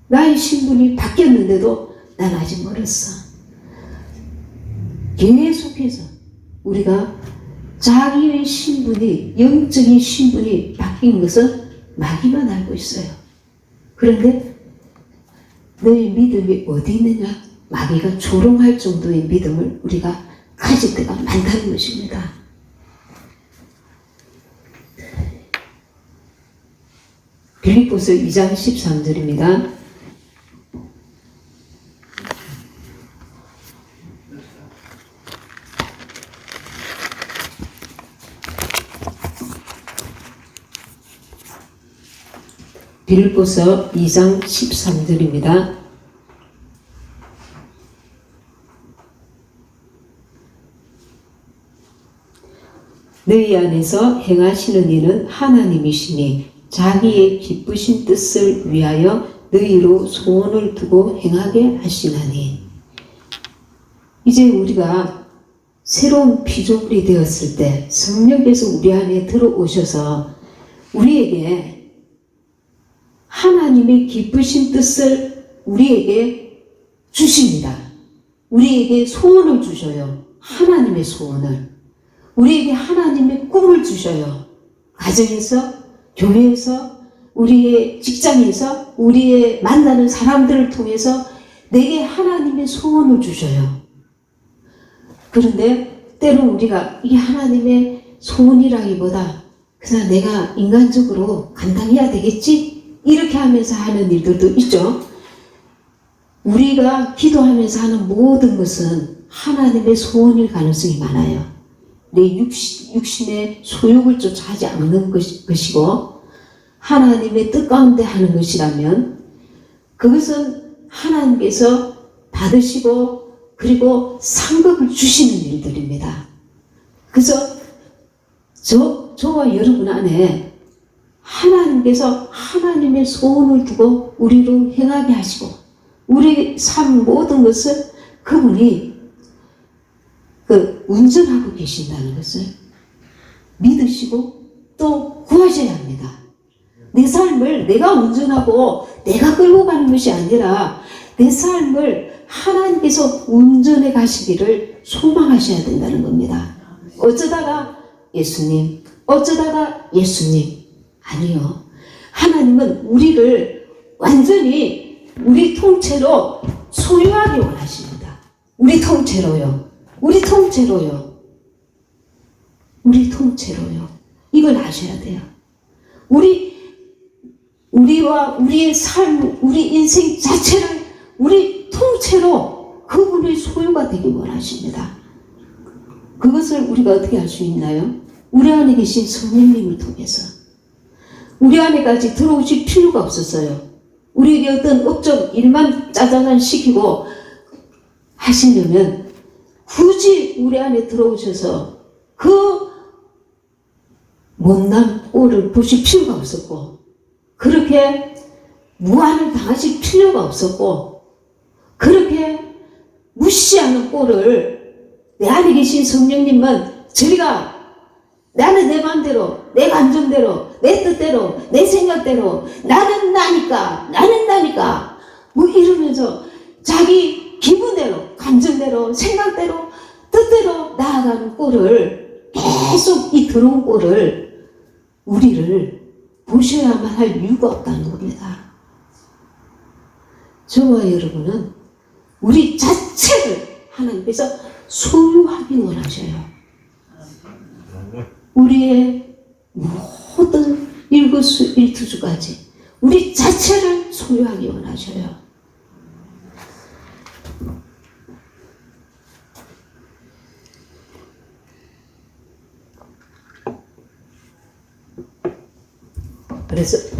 나의 신분이 바뀌었는데도 난 아직 멀었어. 계속해서 우리가 자기의 신분이, 영적인 신분이 바뀐 것은 마귀만 알고 있어요. 그런데 너의 믿음이 어디 있느냐? 마귀가 조롱할 정도의 믿음을 우리가 가질 때가 많다는 것입니다. 빌립보서 2장 13절입니다. 빌립보서 2장 13절입니다. 너희 안에서 행하시는 이는 하나님이시니 자기의 기쁘신 뜻을 위하여 너희로 소원을 두고 행하게 하시나니. 이제 우리가 새로운 피조물이 되었을 때 성령께서 우리 안에 들어오셔서 우리에게 하나님의 기쁘신 뜻을 우리에게 주십니다. 우리에게 소원을 주셔요. 하나님의 소원을. 우리에게 하나님의 꿈을 주셔요. 가정에서, 교회에서, 우리의 직장에서, 우리의 만나는 사람들을 통해서 내게 하나님의 소원을 주셔요. 그런데 때로 우리가 이 하나님의 소원이라기보다 그냥 내가 인간적으로 감당해야 되겠지? 이렇게 하면서 하는 일들도 있죠. 우리가 기도하면서 하는 모든 것은 하나님의 소원일 가능성이 많아요. 내 육신의 소욕을 쫓아하지 않는 것이고 하나님의 뜻 가운데 하는 것이라면 그것은 하나님께서 받으시고 그리고 상급을 주시는 일들입니다. 그래서 저와 여러분 안에 하나님께서 하나님의 소원을 두고 우리로 행하게 하시고 우리 삶 모든 것을 그분이 운전하고 계신다는 것을 믿으시고 또 구하셔야 합니다. 내 삶을 내가 운전하고 내가 끌고 가는 것이 아니라 내 삶을 하나님께서 운전해 가시기를 소망하셔야 된다는 겁니다. 어쩌다가 예수님, 어쩌다가 예수님. 아니요. 하나님은 우리를 완전히 우리 통째로 소유하기 원하십니다. 우리 통째로요. 우리 통째로요. 우리 통째로요. 이걸 아셔야 돼요. 우리와 우리의 삶, 우리 인생 자체를 우리 통째로 그분의 소유가 되기 원하십니다. 그것을 우리가 어떻게 할 수 있나요? 우리 안에 계신 성령님을 통해서. 우리 안에까지 들어오실 필요가 없었어요. 우리에게 어떤 업적 일만 짜잔한 시키고 하시려면 굳이 우리 안에 들어오셔서 그 못난 꼴을 보실 필요가 없었고 그렇게 무한을 당하실 필요가 없었고 그렇게 무시하는 꼴을 내 안에 계신 성령님은 저희가 나는 내 마음대로, 내 감정대로, 내 뜻대로, 내 생각대로 나는 나니까 뭐 이러면서 자기 기분대로, 감정대로, 생각대로, 뜻대로 나아가는 꼴을 계속 이 더러운 꼴을 우리를 보셔야만 할 이유가 없다는 겁니다. 저와 여러분은 우리 자체를 하나님께서 소유하기 원하셔요. 우리의 모든 일거수일투족까지 우리 자체를 소유하기 원하셔요.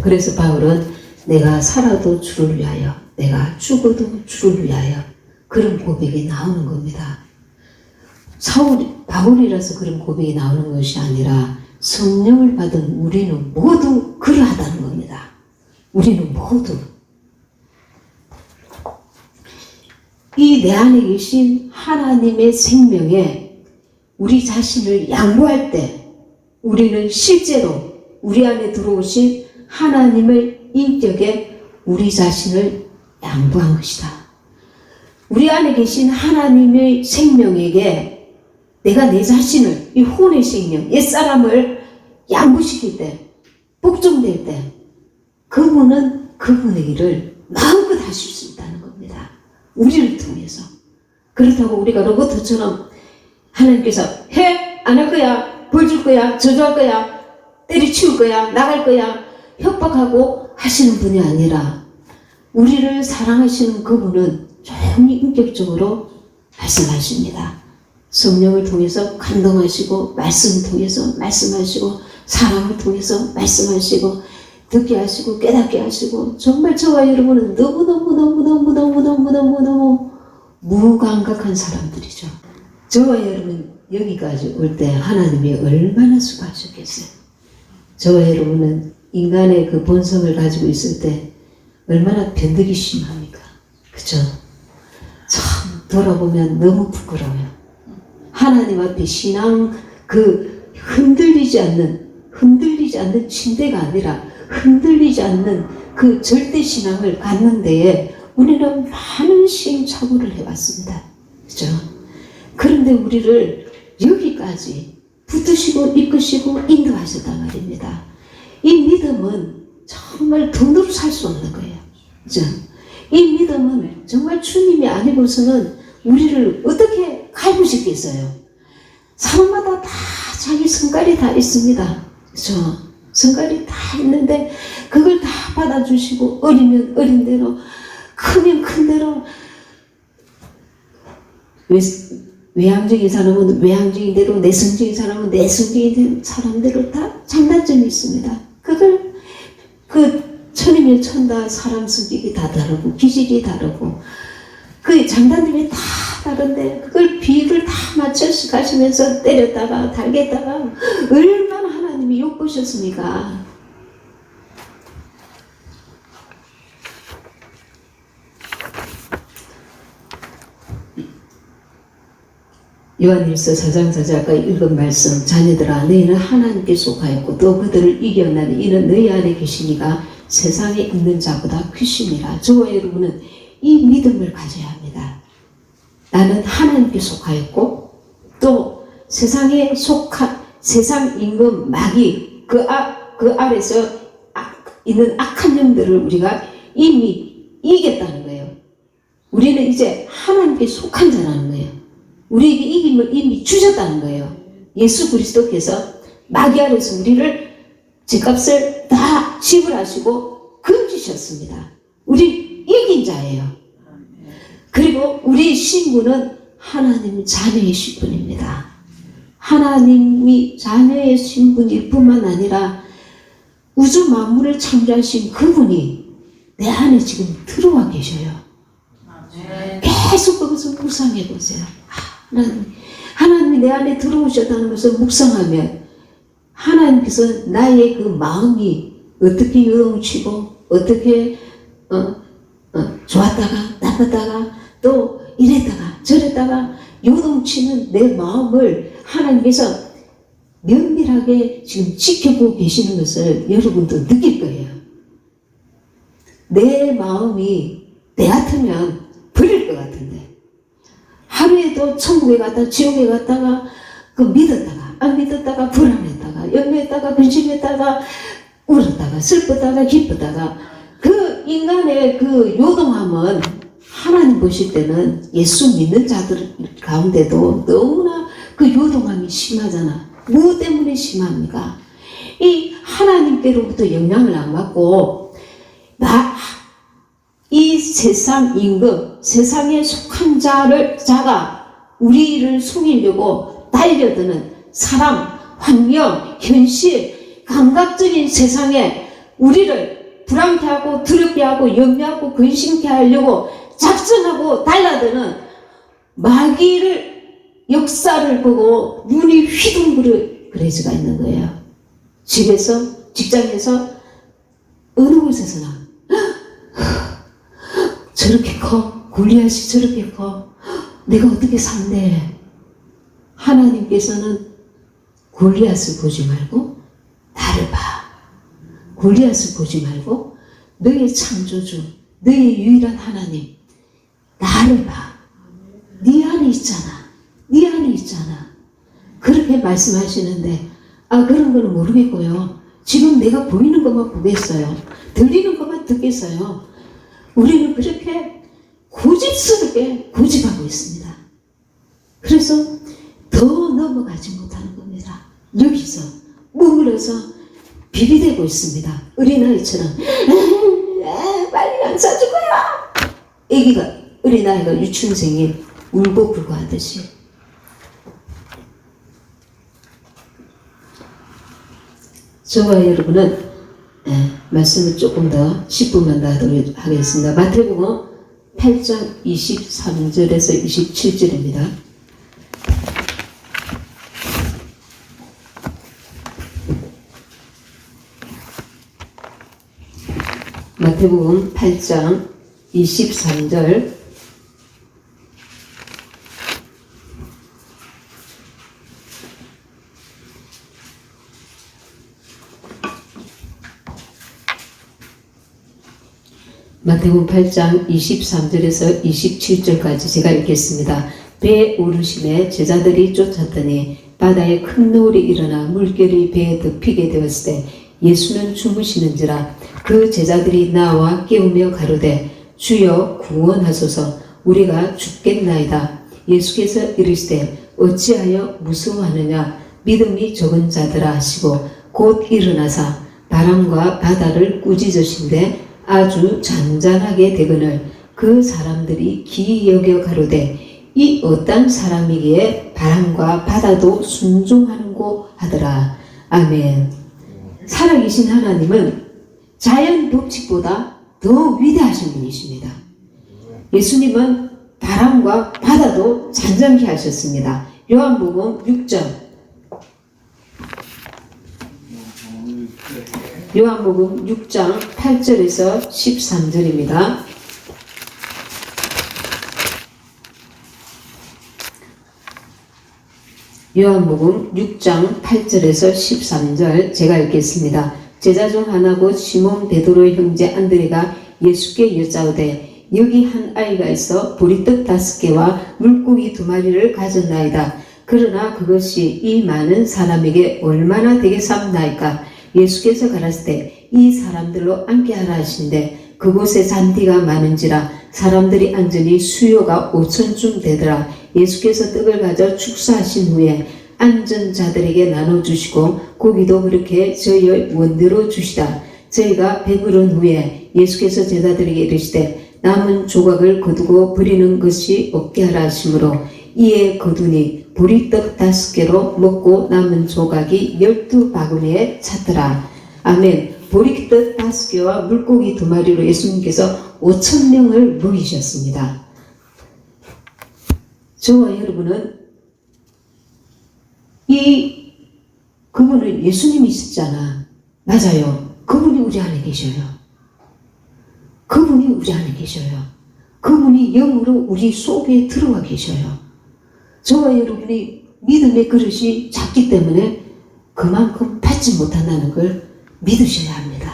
그래서 바울은 내가 살아도 주를 위하여, 내가 죽어도 주를 위하여 그런 고백이 나오는 겁니다. 바울이라서 그런 고백이 나오는 것이 아니라 성령을 받은 우리는 모두 그러하다는 겁니다. 우리는 모두 이 내 안에 계신 하나님의 생명에 우리 자신을 양보할 때 우리는 실제로 우리 안에 들어오신 하나님의 인격에 우리 자신을 양보한 것이다. 우리 안에 계신 하나님의 생명에게 내가 내 자신을, 이 혼의 생명, 옛사람을 양보시킬 때, 복종될 때 그분은 그분의 일을 마음껏 하실 수 있다는 겁니다. 우리를 통해서. 그렇다고 우리가 로봇처럼 하나님께서 해? 안 할 거야? 벌 줄 거야? 저주할 거야? 때려치울 거야? 나갈 거야? 협박하고 하시는 분이 아니라 우리를 사랑하시는 그분은 조용히 인격적으로 말씀하십니다. 성령을 통해서 감동하시고 말씀을 통해서 말씀하시고 사랑을 통해서 말씀하시고 듣게 하시고 깨닫게 하시고 정말 저와 여러분은 너무너무 무감각한 사람들이죠. 저와 여러분 여기까지 올 때 하나님이 얼마나 수고하셨겠어요. 저와 여러분은 인간의 그 본성을 가지고 있을 때 얼마나 변덕이 심합니까? 그죠? 참 돌아보면 너무 부끄러워요. 하나님 앞에 신앙 그 흔들리지 않는 침대가 아니라 흔들리지 않는 그 절대 신앙을 갖는 데에 우리는 많은 시행착오를 해왔습니다. 그죠? 그런데 우리를 여기까지 붙드시고 이끄시고 인도하셨단 말입니다. 이 믿음은 정말 돈으로 살 수 없는 거예요. 그죠? 이 믿음은 정말 주님이 아니고서는 우리를 어떻게 갈구시겠어요? 사람마다 다 자기 성깔이 다 있습니다. 그죠? 성깔이 다 있는데 그걸 다 받아주시고 어리면 어린 대로 크면 큰 대로 외향적인 사람은 외향적인 대로 내성적인 사람은 내성적인 사람대로 다 장단점이 있습니다. 그걸 천이면 천다 사람 성격이 다 다르고 기질이 다르고 그 장단점이 다 다른데 그걸 비율을 다 맞춰서 가시면서 때렸다가 달겠다가 얼마나 하나님이 욕보셨습니까? 요한일서 4장 4절 아까 읽은 말씀 자녀들아 너희는 하나님께 속하였고 또 그들을 이겨나니 이는 너희 안에 계시니가 세상에 있는 자보다 크심이라. 저와 여러분은 이 믿음을 가져야 합니다. 나는 하나님께 속하였고 또 세상에 세상 임금 마귀 그 아래서 있는 악한 영들을 우리가 이미 이겼다는 거예요. 우리는 이제 하나님께 속한 자라는 거예요. 우리에게 이김을 이미 주셨다는 거예요. 예수 그리스도께서 마귀 아래서 우리를 죄값을 다 지불하시고 건지셨습니다. 우리 이긴 자예요. 그리고 우리 신분은 하나님 자녀의 신분입니다. 하나님이 자녀의 신분일 뿐만 아니라 우주 만물을 창조하신 그분이 내 안에 지금 들어와 계셔요. 계속 그것을 묵상해 보세요. 하나님이 내 안에 들어오셨다는 것을 묵상하면 하나님께서 나의 그 마음이 어떻게 요동치고 어떻게 좋았다가 나빴다가 또 이랬다가 저랬다가 요동치는 내 마음을 하나님께서 면밀하게 지금 지켜보고 계시는 것을 여러분도 느낄 거예요. 내 마음이 내 같으면 버릴 것 같은데 하루에도 천국에 갔다가 지옥에 갔다가 그 믿었다가 안 믿었다가 불안했다가 염려했다가 근심했다가 울었다가 슬펐다가 기뻤다가 그 인간의 그 요동함은 하나님 보실 때는 예수 믿는 자들 가운데도 너무나 그 요동함이 심하잖아. 무엇 때문에 심합니까? 이 하나님께로부터 영향을 안 받고 이 세상 임금, 세상에 속한 자가 우리를 속이려고 달려드는 사람, 환경, 현실, 감각적인 세상에 우리를 불안케 하고 두렵게 하고 염려하고 근심케 하려고 작정하고 달라드는 마귀를 역사를 보고 눈이 휘둥그레 수가 있는 거예요. 집에서, 직장에서, 어느 곳에서나 저렇게 커, 골리앗이 저렇게 커, 내가 어떻게 산대? 하나님께서는 골리앗을 보지 말고 나를 봐. 골리앗을 보지 말고 너의 창조주, 너의 유일한 하나님, 나를 봐. 네 안에 있잖아. 네 안에 있잖아. 그렇게 말씀하시는데 그런 거는 모르겠고요. 지금 내가 보이는 것만 보겠어요. 들리는 것만 듣겠어요. 우리는 그렇게 고집스럽게 고집하고 있습니다. 그래서 더 넘어가지 못하는 겁니다. 여기서 머물러서 비비대고 있습니다. 어린아이처럼 빨리 안 사줄 거야. 애기가, 어린아이가 유치원생이 울고 불고 하듯이. 저와 여러분은 말씀을 조금 더 10분만 더 하도록 하겠습니다. 마태복음 8장 23절에서 27절입니다. 마태복음 8장 23절 마태복음 8장 23절에서 27절까지 제가 읽겠습니다. 배에 오르심에 제자들이 쫓았더니 바다에 큰 노을이 일어나 물결이 배에 덮이게 되었을 때 예수는 주무시는지라. 그 제자들이 나와 깨우며 가로되 주여 구원하소서, 우리가 죽겠나이다. 예수께서 이르시되 어찌하여 무서워하느냐, 믿음이 적은 자들아 하시고 곧 일어나사 바람과 바다를 꾸짖으신데 아주 잔잔하게 되거늘 그 사람들이 기이 여겨 가로되 이 어떤 사람이기에 바람과 바다도 순종하는고 하더라. 아멘. 살아계신 하나님은 자연 법칙보다 더 위대하신 분이십니다. 예수님은 바람과 바다도 잔잔케 하셨습니다. 요한복음 6장 요한복음 6장 8절에서 13절입니다. 요한복음 6장 8절에서 13절 제가 읽겠습니다. 제자 중 하나고 시몬 베드로의 형제 안드레가 예수께 여짜오되 여기 한 아이가 있어 보리떡 5개와 물고기 2마리를 가졌나이다. 그러나 그것이 이 많은 사람에게 얼마나 되겠사옵나이까. 예수께서 가라사대 이 사람들로 앉게 하라 하신데 그곳에 잔디가 많은지라 사람들이 앉으니 수요가 5,000쯤 되더라. 예수께서 떡을 가져 축사하신 후에 앉은 자들에게 나눠주시고 고기도 그렇게 저희의 원대로 주시다. 저희가 배부른 후에 예수께서 제자들에게 이르시되 남은 조각을 거두고 버리는 것이 없게 하라 하시므로 이에 거두니 보리떡 5개로 먹고 남은 조각이 12바구니에 찼더라. 아멘. 보리떡 5개와 물고기 2마리로 예수님께서 5,000명을 먹이셨습니다. 저와 여러분은 그분은 예수님이셨잖아. 맞아요. 그분이 우리 안에 계셔요. 그분이 우리 안에 계셔요. 그분이 영으로 우리 속에 들어와 계셔요. 저와 여러분이 믿음의 그릇이 작기 때문에 그만큼 받지 못한다는 걸 믿으셔야 합니다.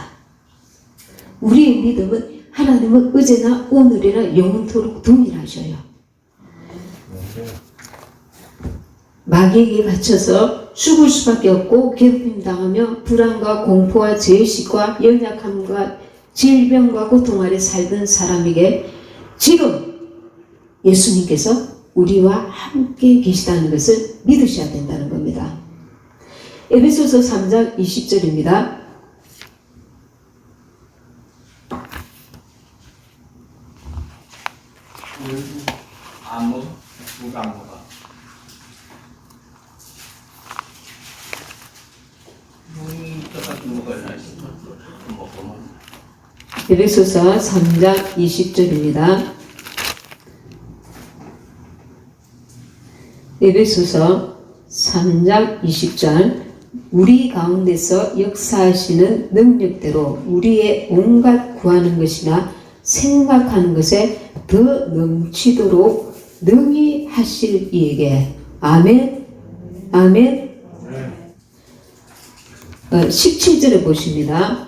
우리의 믿음은 하나님은 어제나 오늘이나 영원토록 동일하셔요. 마귀에게 갇혀서 죽을 수밖에 없고 괴롭힘 당하며 불안과 공포와 죄의식과 연약함과 질병과 고통 아래 살던 사람에게 지금 예수님께서 우리와 함께 계시다는 것을 믿으셔야 된다는 겁니다. 에베소서 3장 20절입니다. 아무 누가 뭐가 에베소서 3장 20절입니다. 에베소서 3장 20절 우리 가운데서 역사하시는 능력대로 우리의 온갖 구하는 것이나 생각하는 것에 더 넘치도록 능히 하실 이에게 아멘 아멘 17절에 보십니다.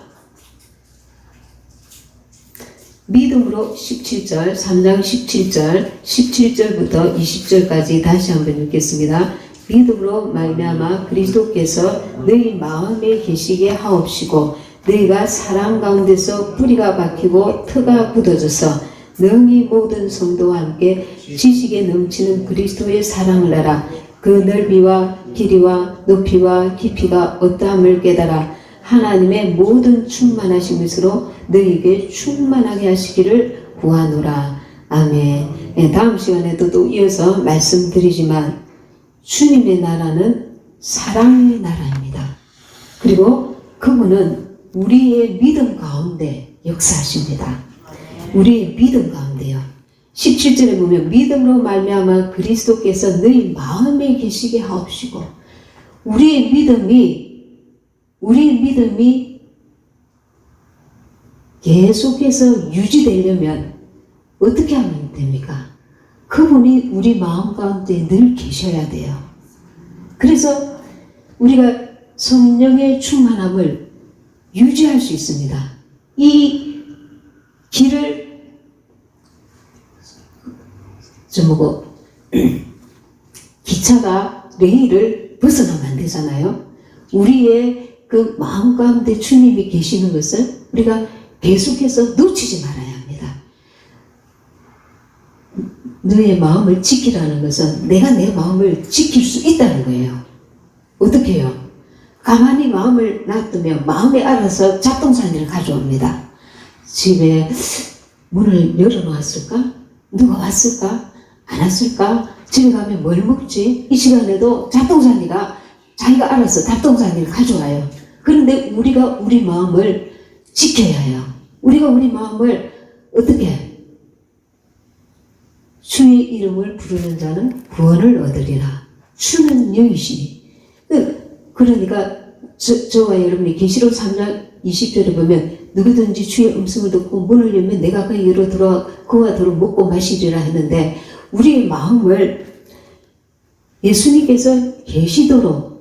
믿음으로 17절, 3장 17절, 17절부터 20절까지 다시 한번 읽겠습니다. 믿음으로 말미암아 그리스도께서 너희 마음에 계시게 하옵시고 너희가 사랑 가운데서 뿌리가 박히고 터가 굳어져서 능히 모든 성도와 함께 지식에 넘치는 그리스도의 사랑을 알아 그 넓이와 길이와 높이와 깊이가 어떠함을 깨달아 하나님의 모든 충만하신 것으로 너희에게 충만하게 하시기를 구하노라. 아멘. 네, 다음 시간에도 또 이어서 말씀드리지만 주님의 나라는 사랑의 나라입니다. 그리고 그분은 우리의 믿음 가운데 역사하십니다. 우리의 믿음 가운데요. 17절에 보면 믿음으로 말미암아 그리스도께서 너희 마음에 계시게 하옵시고 우리의 믿음이 계속해서 유지되려면 어떻게 하면 됩니까? 그분이 우리 마음 가운데 늘 계셔야 돼요. 그래서 우리가 성령의 충만함을 유지할 수 있습니다. 이 길을 기차가 레일을 벗어나면 안 되잖아요. 우리의 그 마음 가운데 주님이 계시는 것을 우리가 계속해서 놓치지 말아야 합니다. 너의 마음을 지키라는 것은 내가 내 마음을 지킬 수 있다는 거예요. 어떻게 해요? 가만히 마음을 놔두면 마음이 알아서 잡동사니를 가져옵니다. 집에 문을 열어놓았을까? 누가 왔을까? 안 왔을까? 집에 가면 뭘 먹지? 이 시간에도 잡동사니가 자기가 알아서 잡동사니를 가져와요. 그런데 우리가 우리 마음을 지켜야 해요. 우리가 우리 마음을 어떻게 해? 주의 이름을 부르는 자는 구원을 얻으리라. 주는 영이시니. 그러니까 저와 여러분이 계시록 3장 20절에 보면 누구든지 주의 음성을 듣고 문을 열면 내가 그에게로 들어와 그와 더러 먹고 마시리라 했는데 우리의 마음을 예수님께서 계시도록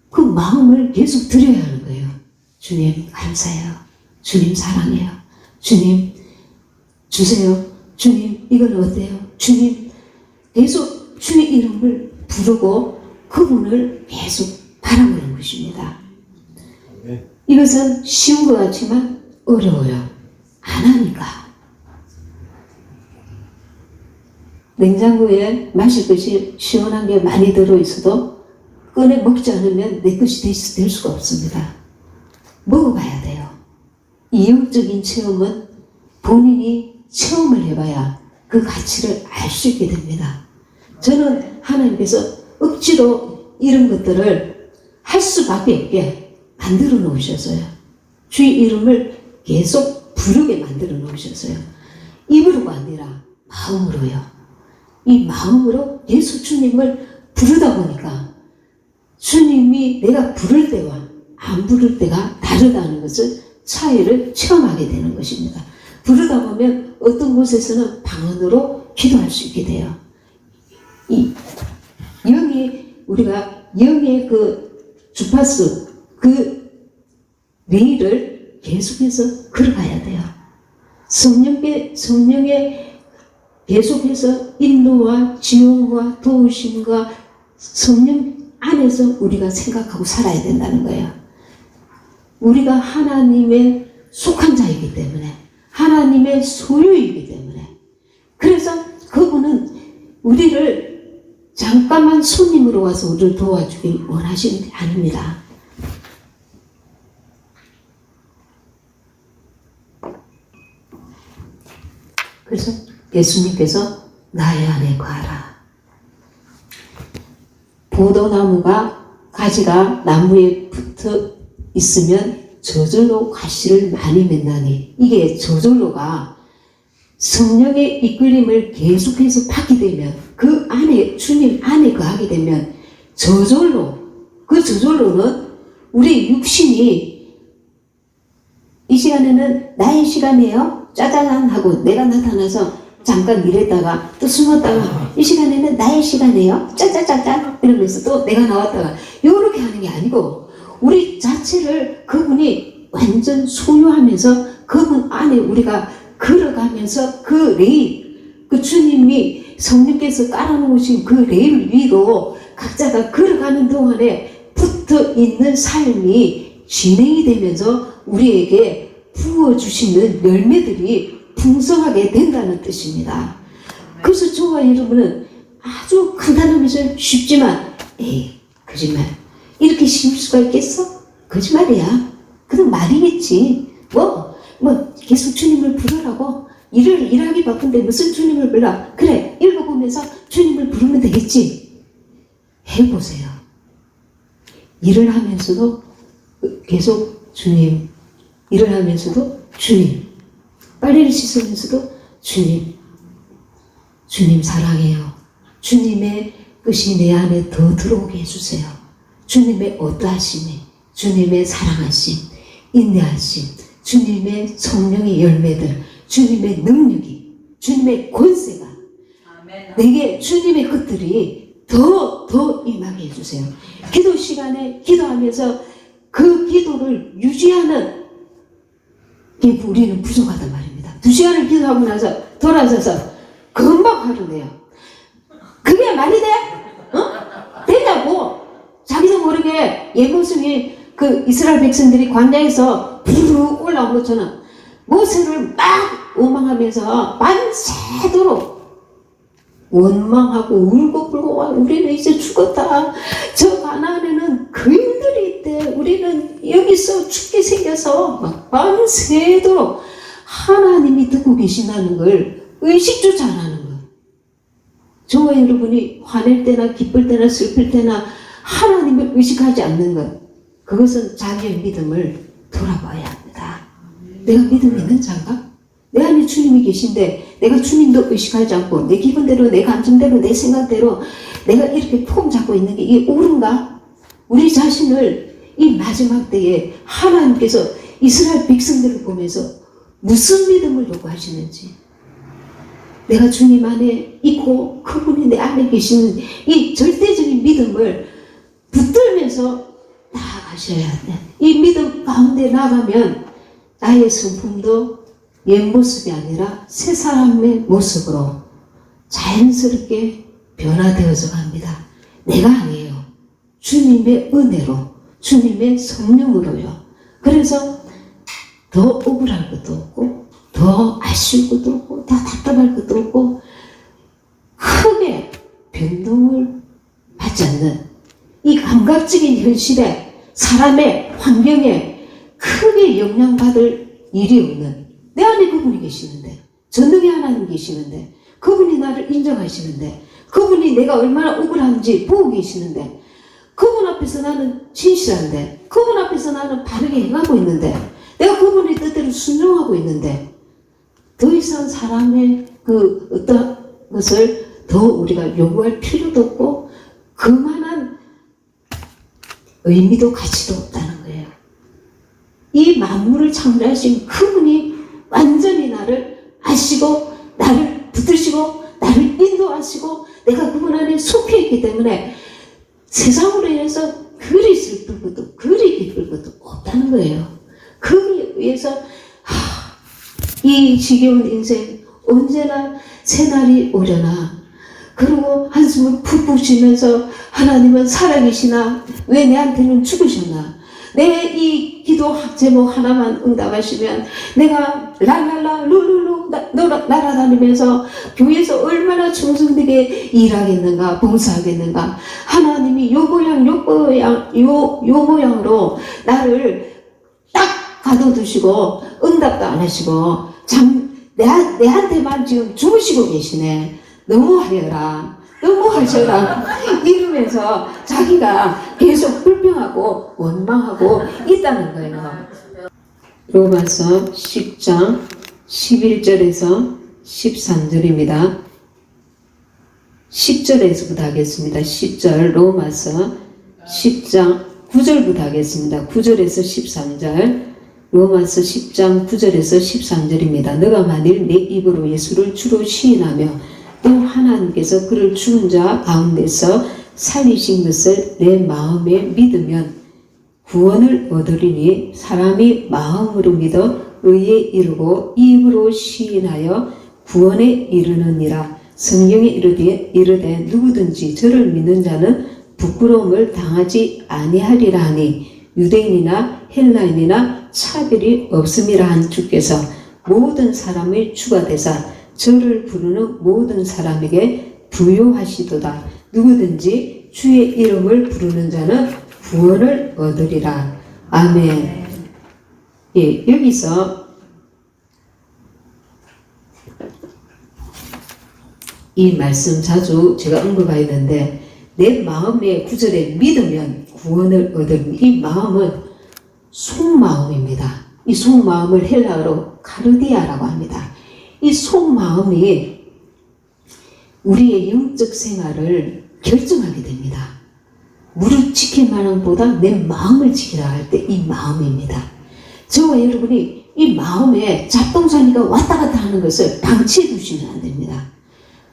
그 마음을 계속 드려야 하는 거예요. 주님 감사해요. 주님 사랑해요. 주님 주세요. 주님 이건 어때요? 주님 계속 주의 이름을 부르고 그분을 계속 바라보는 것입니다. 이것은 쉬운 것 같지만 어려워요. 안 하니까. 냉장고에 마실 것이 시원한 게 많이 들어있어도 꺼내 먹지 않으면 내 것이 될 수가 없습니다. 먹어봐야 돼요. 이 영적인 체험은 본인이 체험을 해봐야 그 가치를 알 수 있게 됩니다. 저는 하나님께서 억지로 이런 것들을 할 수밖에 없게 만들어 놓으셨어요. 주의 이름을 계속 부르게 만들어 놓으셨어요. 입으로가 아니라 마음으로요. 이 마음으로 계속 주님을 부르다 보니까 주님이 내가 부를 때와 안 부를 때가 다르다는 것을 차이를 체험하게 되는 것입니다. 부르다 보면 어떤 곳에서는 방언으로 기도할 수 있게 돼요. 이 우리가 영의 그 주파수 그 레일을 계속해서 걸어가야 돼요. 성령의 계속해서 인도와 지원과 도우심과 성령 안에서 우리가 생각하고 살아야 된다는 거예요. 우리가 하나님의 속한 자이기 때문에 하나님의 소유이기 때문에 그래서 그분은 우리를 잠깐만 손님으로 와서 우리를 도와주길 원하시는 게 아닙니다. 그래서 예수님께서 나의 안에 거하라. 포도나무가 가지가 나무에 붙어 있으면 저절로 가시를 많이 맺나니 이게 저절로가 성령의 이끌림을 계속해서 받게 되면 그 안에 주님 안에 거하게 되면 저절로 그 저절로는 우리 육신이 이 시간에는 나의 시간이에요 짜잔 하고 내가 나타나서 잠깐 일했다가 또 숨었다가 이 시간에는 나의 시간이에요 짜자자잔 이러면서 또 내가 나왔다가 이렇게 하는 게 아니고 우리 자체를 그분이 완전 소유하면서 그분 안에 우리가 걸어가면서 그 레일, 그 주님이 성령께서 깔아놓으신 그 레일 위로 각자가 걸어가는 동안에 붙어 있는 삶이 진행이 되면서 우리에게 부어주시는 열매들이 풍성하게 된다는 뜻입니다. 그래서 저와 여러분은 아주 간단하면서 쉽지만 거짓말 이렇게 쉬울 수가 있겠어? 거짓말이야. 그냥 말이겠지. 뭐 계속 주님을 부르라고 일하기 바쁜데 무슨 주님을 불러? 그래 읽어보면서 주님을 부르면 되겠지. 해보세요. 일을 하면서도 계속 주님, 일을 하면서도 주님, 빨래를 씻으면서도 주님, 주님 사랑해요. 주님의 뜻이 내 안에 더 들어오게 해주세요. 주님의 어떠하심이, 주님의 사랑하심, 인내하심, 주님의 성령의 열매들, 주님의 능력이, 주님의 권세가 내게 주님의 것들이 더 임하게 해주세요. 기도 시간에 기도하면서 그 기도를 유지하는 게 우리는 부족하단 말입니다. 2시간을 기도하고 나서 돌아서서 금방 화를 내요. 그게 말이 돼? 되냐고. 자기도 모르게 옛 모습이 그 이스라엘 백성들이 광야에서 부르르 올라온 것처럼 모세를 막 원망하면서 밤새도록 원망하고 울고 불고 우리는 이제 죽었다. 저 가나안에는 그인들이 있대. 우리는 여기서 죽게 생겨서 막 밤새도록 하나님이 듣고 계신다는 걸 의식조차 안 하는 거예요. 저와 여러분이 화낼 때나 기쁠 때나 슬플 때나 하나님을 의식하지 않는 것, 그것은 자기의 믿음을 돌아봐야 합니다. 내가 믿음 있는 자인가? 내 안에 주님이 계신데 내가 주님도 의식하지 않고 내 기분대로 내 감정대로 내 생각대로 내가 이렇게 폼 잡고 있는 게 이게 옳은가? 우리 자신을 이 마지막 때에 하나님께서 이스라엘 백성들을 보면서 무슨 믿음을 요구하시는지, 내가 주님 안에 있고 그분이 내 안에 계시는 이 절대적인 믿음을 붙들면서 나아가셔야 돼. 이 믿음 가운데 나가면 나의 성품도 옛 모습이 아니라 새 사람의 모습으로 자연스럽게 변화되어져 갑니다. 내가 아니에요. 주님의 은혜로, 주님의 성령으로요. 그래서 더 억울할 것도 없고 더 아쉬울 것도 없고 더 답답할 것도 없고 크게 변동을 받지 않는 이 감각적인 현실에 사람의 환경에 크게 영향받을 일이 없는 내 안에 그분이 계시는데, 전능의 하나님 계시는데, 그분이 나를 인정하시는데, 그분이 내가 얼마나 억울한지 보고 계시는데, 그분 앞에서 나는 진실한데, 그분 앞에서 나는 바르게 행하고 있는데, 내가 그분의 뜻대로 순종하고 있는데, 더 이상 사람의 그 어떤 것을 더 우리가 요구할 필요도 없고 그만한 의미도 가치도 없다는 거예요. 이 만물을 창조하신 그분이 완전히 나를 아시고 나를 붙드시고 나를 인도하시고 내가 그분 안에 속해 있기 때문에 세상으로 인해서 그리 슬플 것도 그리 기쁠 것도 없다는 거예요. 거기에 의해서 이 지겨운 인생 언제나 새날이 오려나, 그리고 한숨을 푹푹 쉬면서 하나님은 살아계시나, 왜 내한테는 죽으셨나, 내 이 기도 제목 하나만 응답하시면 내가 랄랄라 룰루루 날아다니면서 교회에서 얼마나 충성되게 일하겠는가, 봉사하겠는가. 하나님이 요 모양으로 나를 딱 가둬두시고 응답도 안 하시고 내한테만 지금 주무시고 계시네. 너무 하여라, 너무 하셔라 이러면서 자기가 계속 불평하고 원망하고 있다는 거예요. 로마서 10장 11절에서 13절입니다. 10절에서부터 하겠습니다. 10절 로마서 10장 9절부터 하겠습니다. 9절에서 13절 로마서 10장 9절에서 13절입니다. 너가 만일 내 입으로 예수를 주로 시인하며 또 하나님께서 그를 죽은 자 가운데서 살리신 것을 내 마음에 믿으면 구원을 얻으리니 사람이 마음으로 믿어 의에 이르고 입으로 시인하여 구원에 이르느니라. 성경에 이르되 누구든지 저를 믿는 자는 부끄러움을 당하지 아니하리라 하니 유대인이나 헬라인이나 차별이 없음이라 한 주께서 모든 사람의 주가 되사 저를 부르는 모든 사람에게 부요하시도다. 누구든지 주의 이름을 부르는 자는 구원을 얻으리라. 아멘. 예, 여기서 이 말씀 자주 제가 언급하였는데 내 마음의 구절에 믿으면 구원을 얻을 이 마음은 속마음입니다. 이 속마음을 헬라어로 카르디아라고 합니다. 이 속마음이 우리의 영적 생활을 결정하게 됩니다. 무릇 지킬 만함보다 내 마음을 지키라 할 때 이 마음입니다. 저와 여러분이 이 마음에 잡동사니가 왔다 갔다 하는 것을 방치해 두시면 안 됩니다.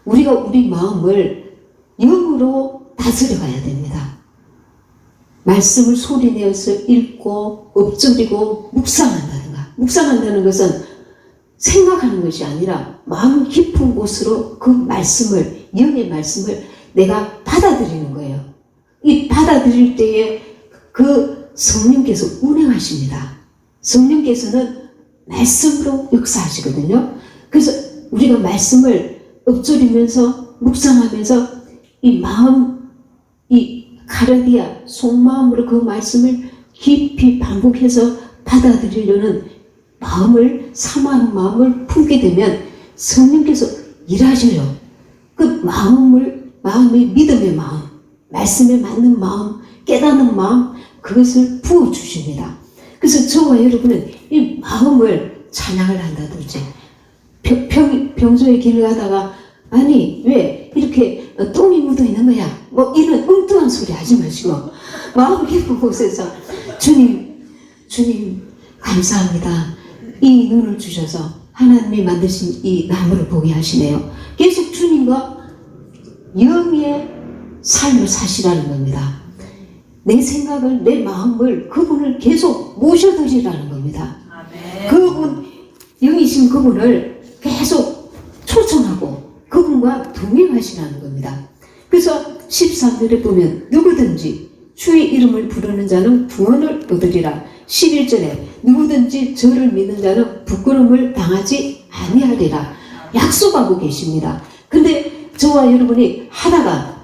우리가 우리 마음을 영으로 다스려 가야 됩니다. 말씀을 소리내어서 읽고 엎드리고 묵상한다든가. 묵상한다는 것은 생각하는 것이 아니라 마음 깊은 곳으로 그 말씀을, 영의 말씀을 내가 받아들이는 거예요. 이 받아들일 때에 그 성령께서 운행하십니다. 성령께서는 말씀으로 역사하시거든요. 그래서 우리가 말씀을 엎드리면서 묵상하면서 이 마음, 이 카르디아, 속마음으로 그 말씀을 깊이 반복해서 받아들이려는 마음을, 사모하는 마음을 품게 되면 성령께서 일하셔요. 그 마음의 믿음의 마음, 말씀에 맞는 마음, 깨닫는 마음, 그것을 부어주십니다. 그래서 저와 여러분은 이 마음을 찬양을 한다든지, 평소에 길을 가다가, 아니, 왜 이렇게 똥이 묻어 있는 거야? 뭐 이런 엉뚱한 소리 하지 마시고, 마음 깊은 곳에서, 주님, 감사합니다. 이 눈을 주셔서 하나님이 만드신 이 나무를 보게 하시네요. 계속 주님과 영의 삶을 사시라는 겁니다. 내 생각을, 내 마음을 그분을 계속 모셔드리라는 겁니다. 그분, 영이신 그분을 계속 초청하고 그분과 동행하시라는 겁니다. 그래서 13절에 보면 누구든지 주의 이름을 부르는 자는 구원을 얻으리라. 11절에 누구든지 저를 믿는 자는 부끄러움을 당하지 아니하리라. 약속하고 계십니다. 근데 저와 여러분이 하다가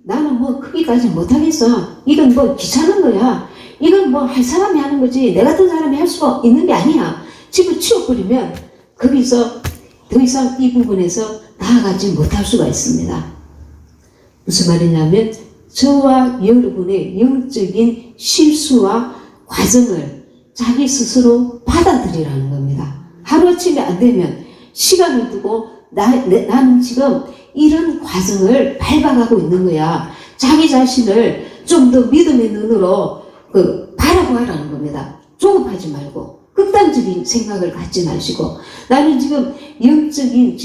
나는 뭐 크기까지 못하겠어. 이건 뭐 귀찮은 거야. 이건 뭐 할 사람이 하는 거지. 내 같은 사람이 할 수가 있는 게 아니야. 집어치워버리면 거기서 더 이상 이 부분에서 나아가지 못할 수가 있습니다. 무슨 말이냐면 저와 여러분의 영적인 실수와 과정을 자기 스스로 받아들이라는 겁니다. 하루아침에 안 되면 시간을 두고 나는 지금 이런 과정을 밟아가고 있는 거야. 자기 자신을 좀 더 믿음의 눈으로 바라보라는 겁니다. 조급하지 말고 극단적인 생각을 갖지 마시고 나는 지금 영적인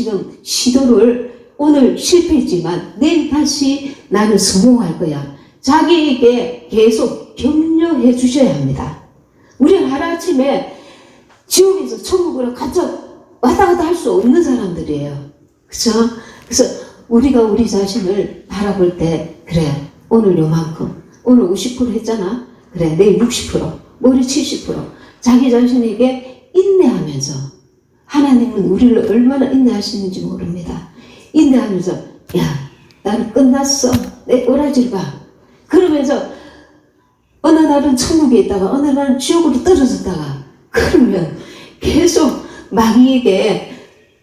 시도를 오늘 실패했지만 내일 다시 나는 성공할 거야. 자기에게 계속 격려해 주셔야 합니다. 우리는 하루아침에 지옥에서 천국으로 왔다 갔다 할 수 없는 사람들이에요. 그렇죠? 그래서 우리가 우리 자신을 바라볼 때 그래 오늘 요만큼 오늘 50% 했잖아. 그래 내일 60% 모레 70% 자기 자신에게 인내하면서 하나님은 우리를 얼마나 인내하시는지 모릅니다. 인내하면서 야 나는 끝났어. 내 꼬라지를 봐. 그러면서 어느 날은 천국에 있다가 어느 날은 지옥으로 떨어졌다가 그러면 계속 마귀에게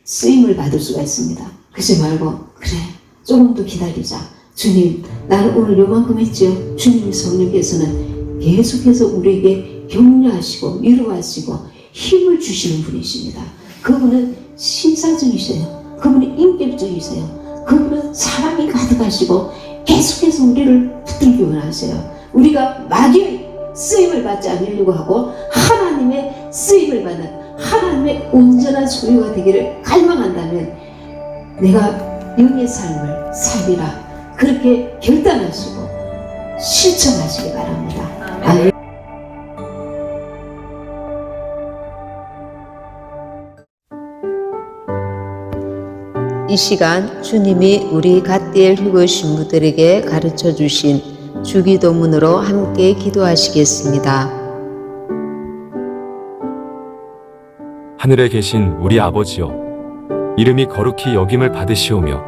쓰임을 받을 수가 있습니다. 그러지 말고 그래 조금 더 기다리자. 주님 나는 오늘 요만큼 했죠. 주님 성령께서는 계속해서 우리에게 격려하시고 위로하시고 힘을 주시는 분이십니다. 그분은 신사적이세요. 그분은 인격적이세요. 그분은 사랑이 가득하시고 계속해서 우리를 붙들기 원하세요. 우리가 마귀의 쓰임을 받지 않으려고 하고 하나님의 쓰임을 받는 하나님의 온전한 소유가 되기를 갈망한다면 내가 영의 삶을 살리라 그렇게 결단하시고 실천하시기 바랍니다. 이 시간 주님이 우리 갓디엘 휴거 신부들에게 가르쳐 주신 주기도문으로 함께 기도하시겠습니다. 하늘에 계신 우리 아버지여, 이름이 거룩히 여김을 받으시오며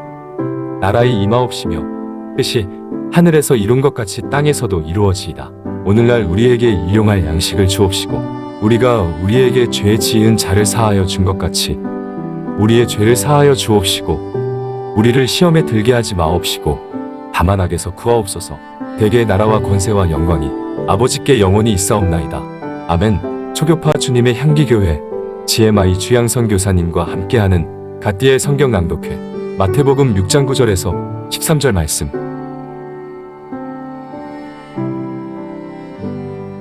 나라의 임하옵시며 뜻이 하늘에서 이룬 것 같이 땅에서도 이루어지이다. 오늘날 우리에게 일용할 양식을 주옵시고 우리가 우리에게 죄 지은 자를 사하여 준 것 같이 우리의 죄를 사하여 주옵시고 우리를 시험에 들게 하지 마옵시고 다만 악에서 구하옵소서. 대개의 나라와 권세와 영광이 아버지께 영원히 있사옵나이다. 아멘. 초교파 주님의 향기교회 GMI 주양선 교사님과 함께하는 갓디엘 성경 낭독회 마태복음 6장 9절에서 13절 말씀.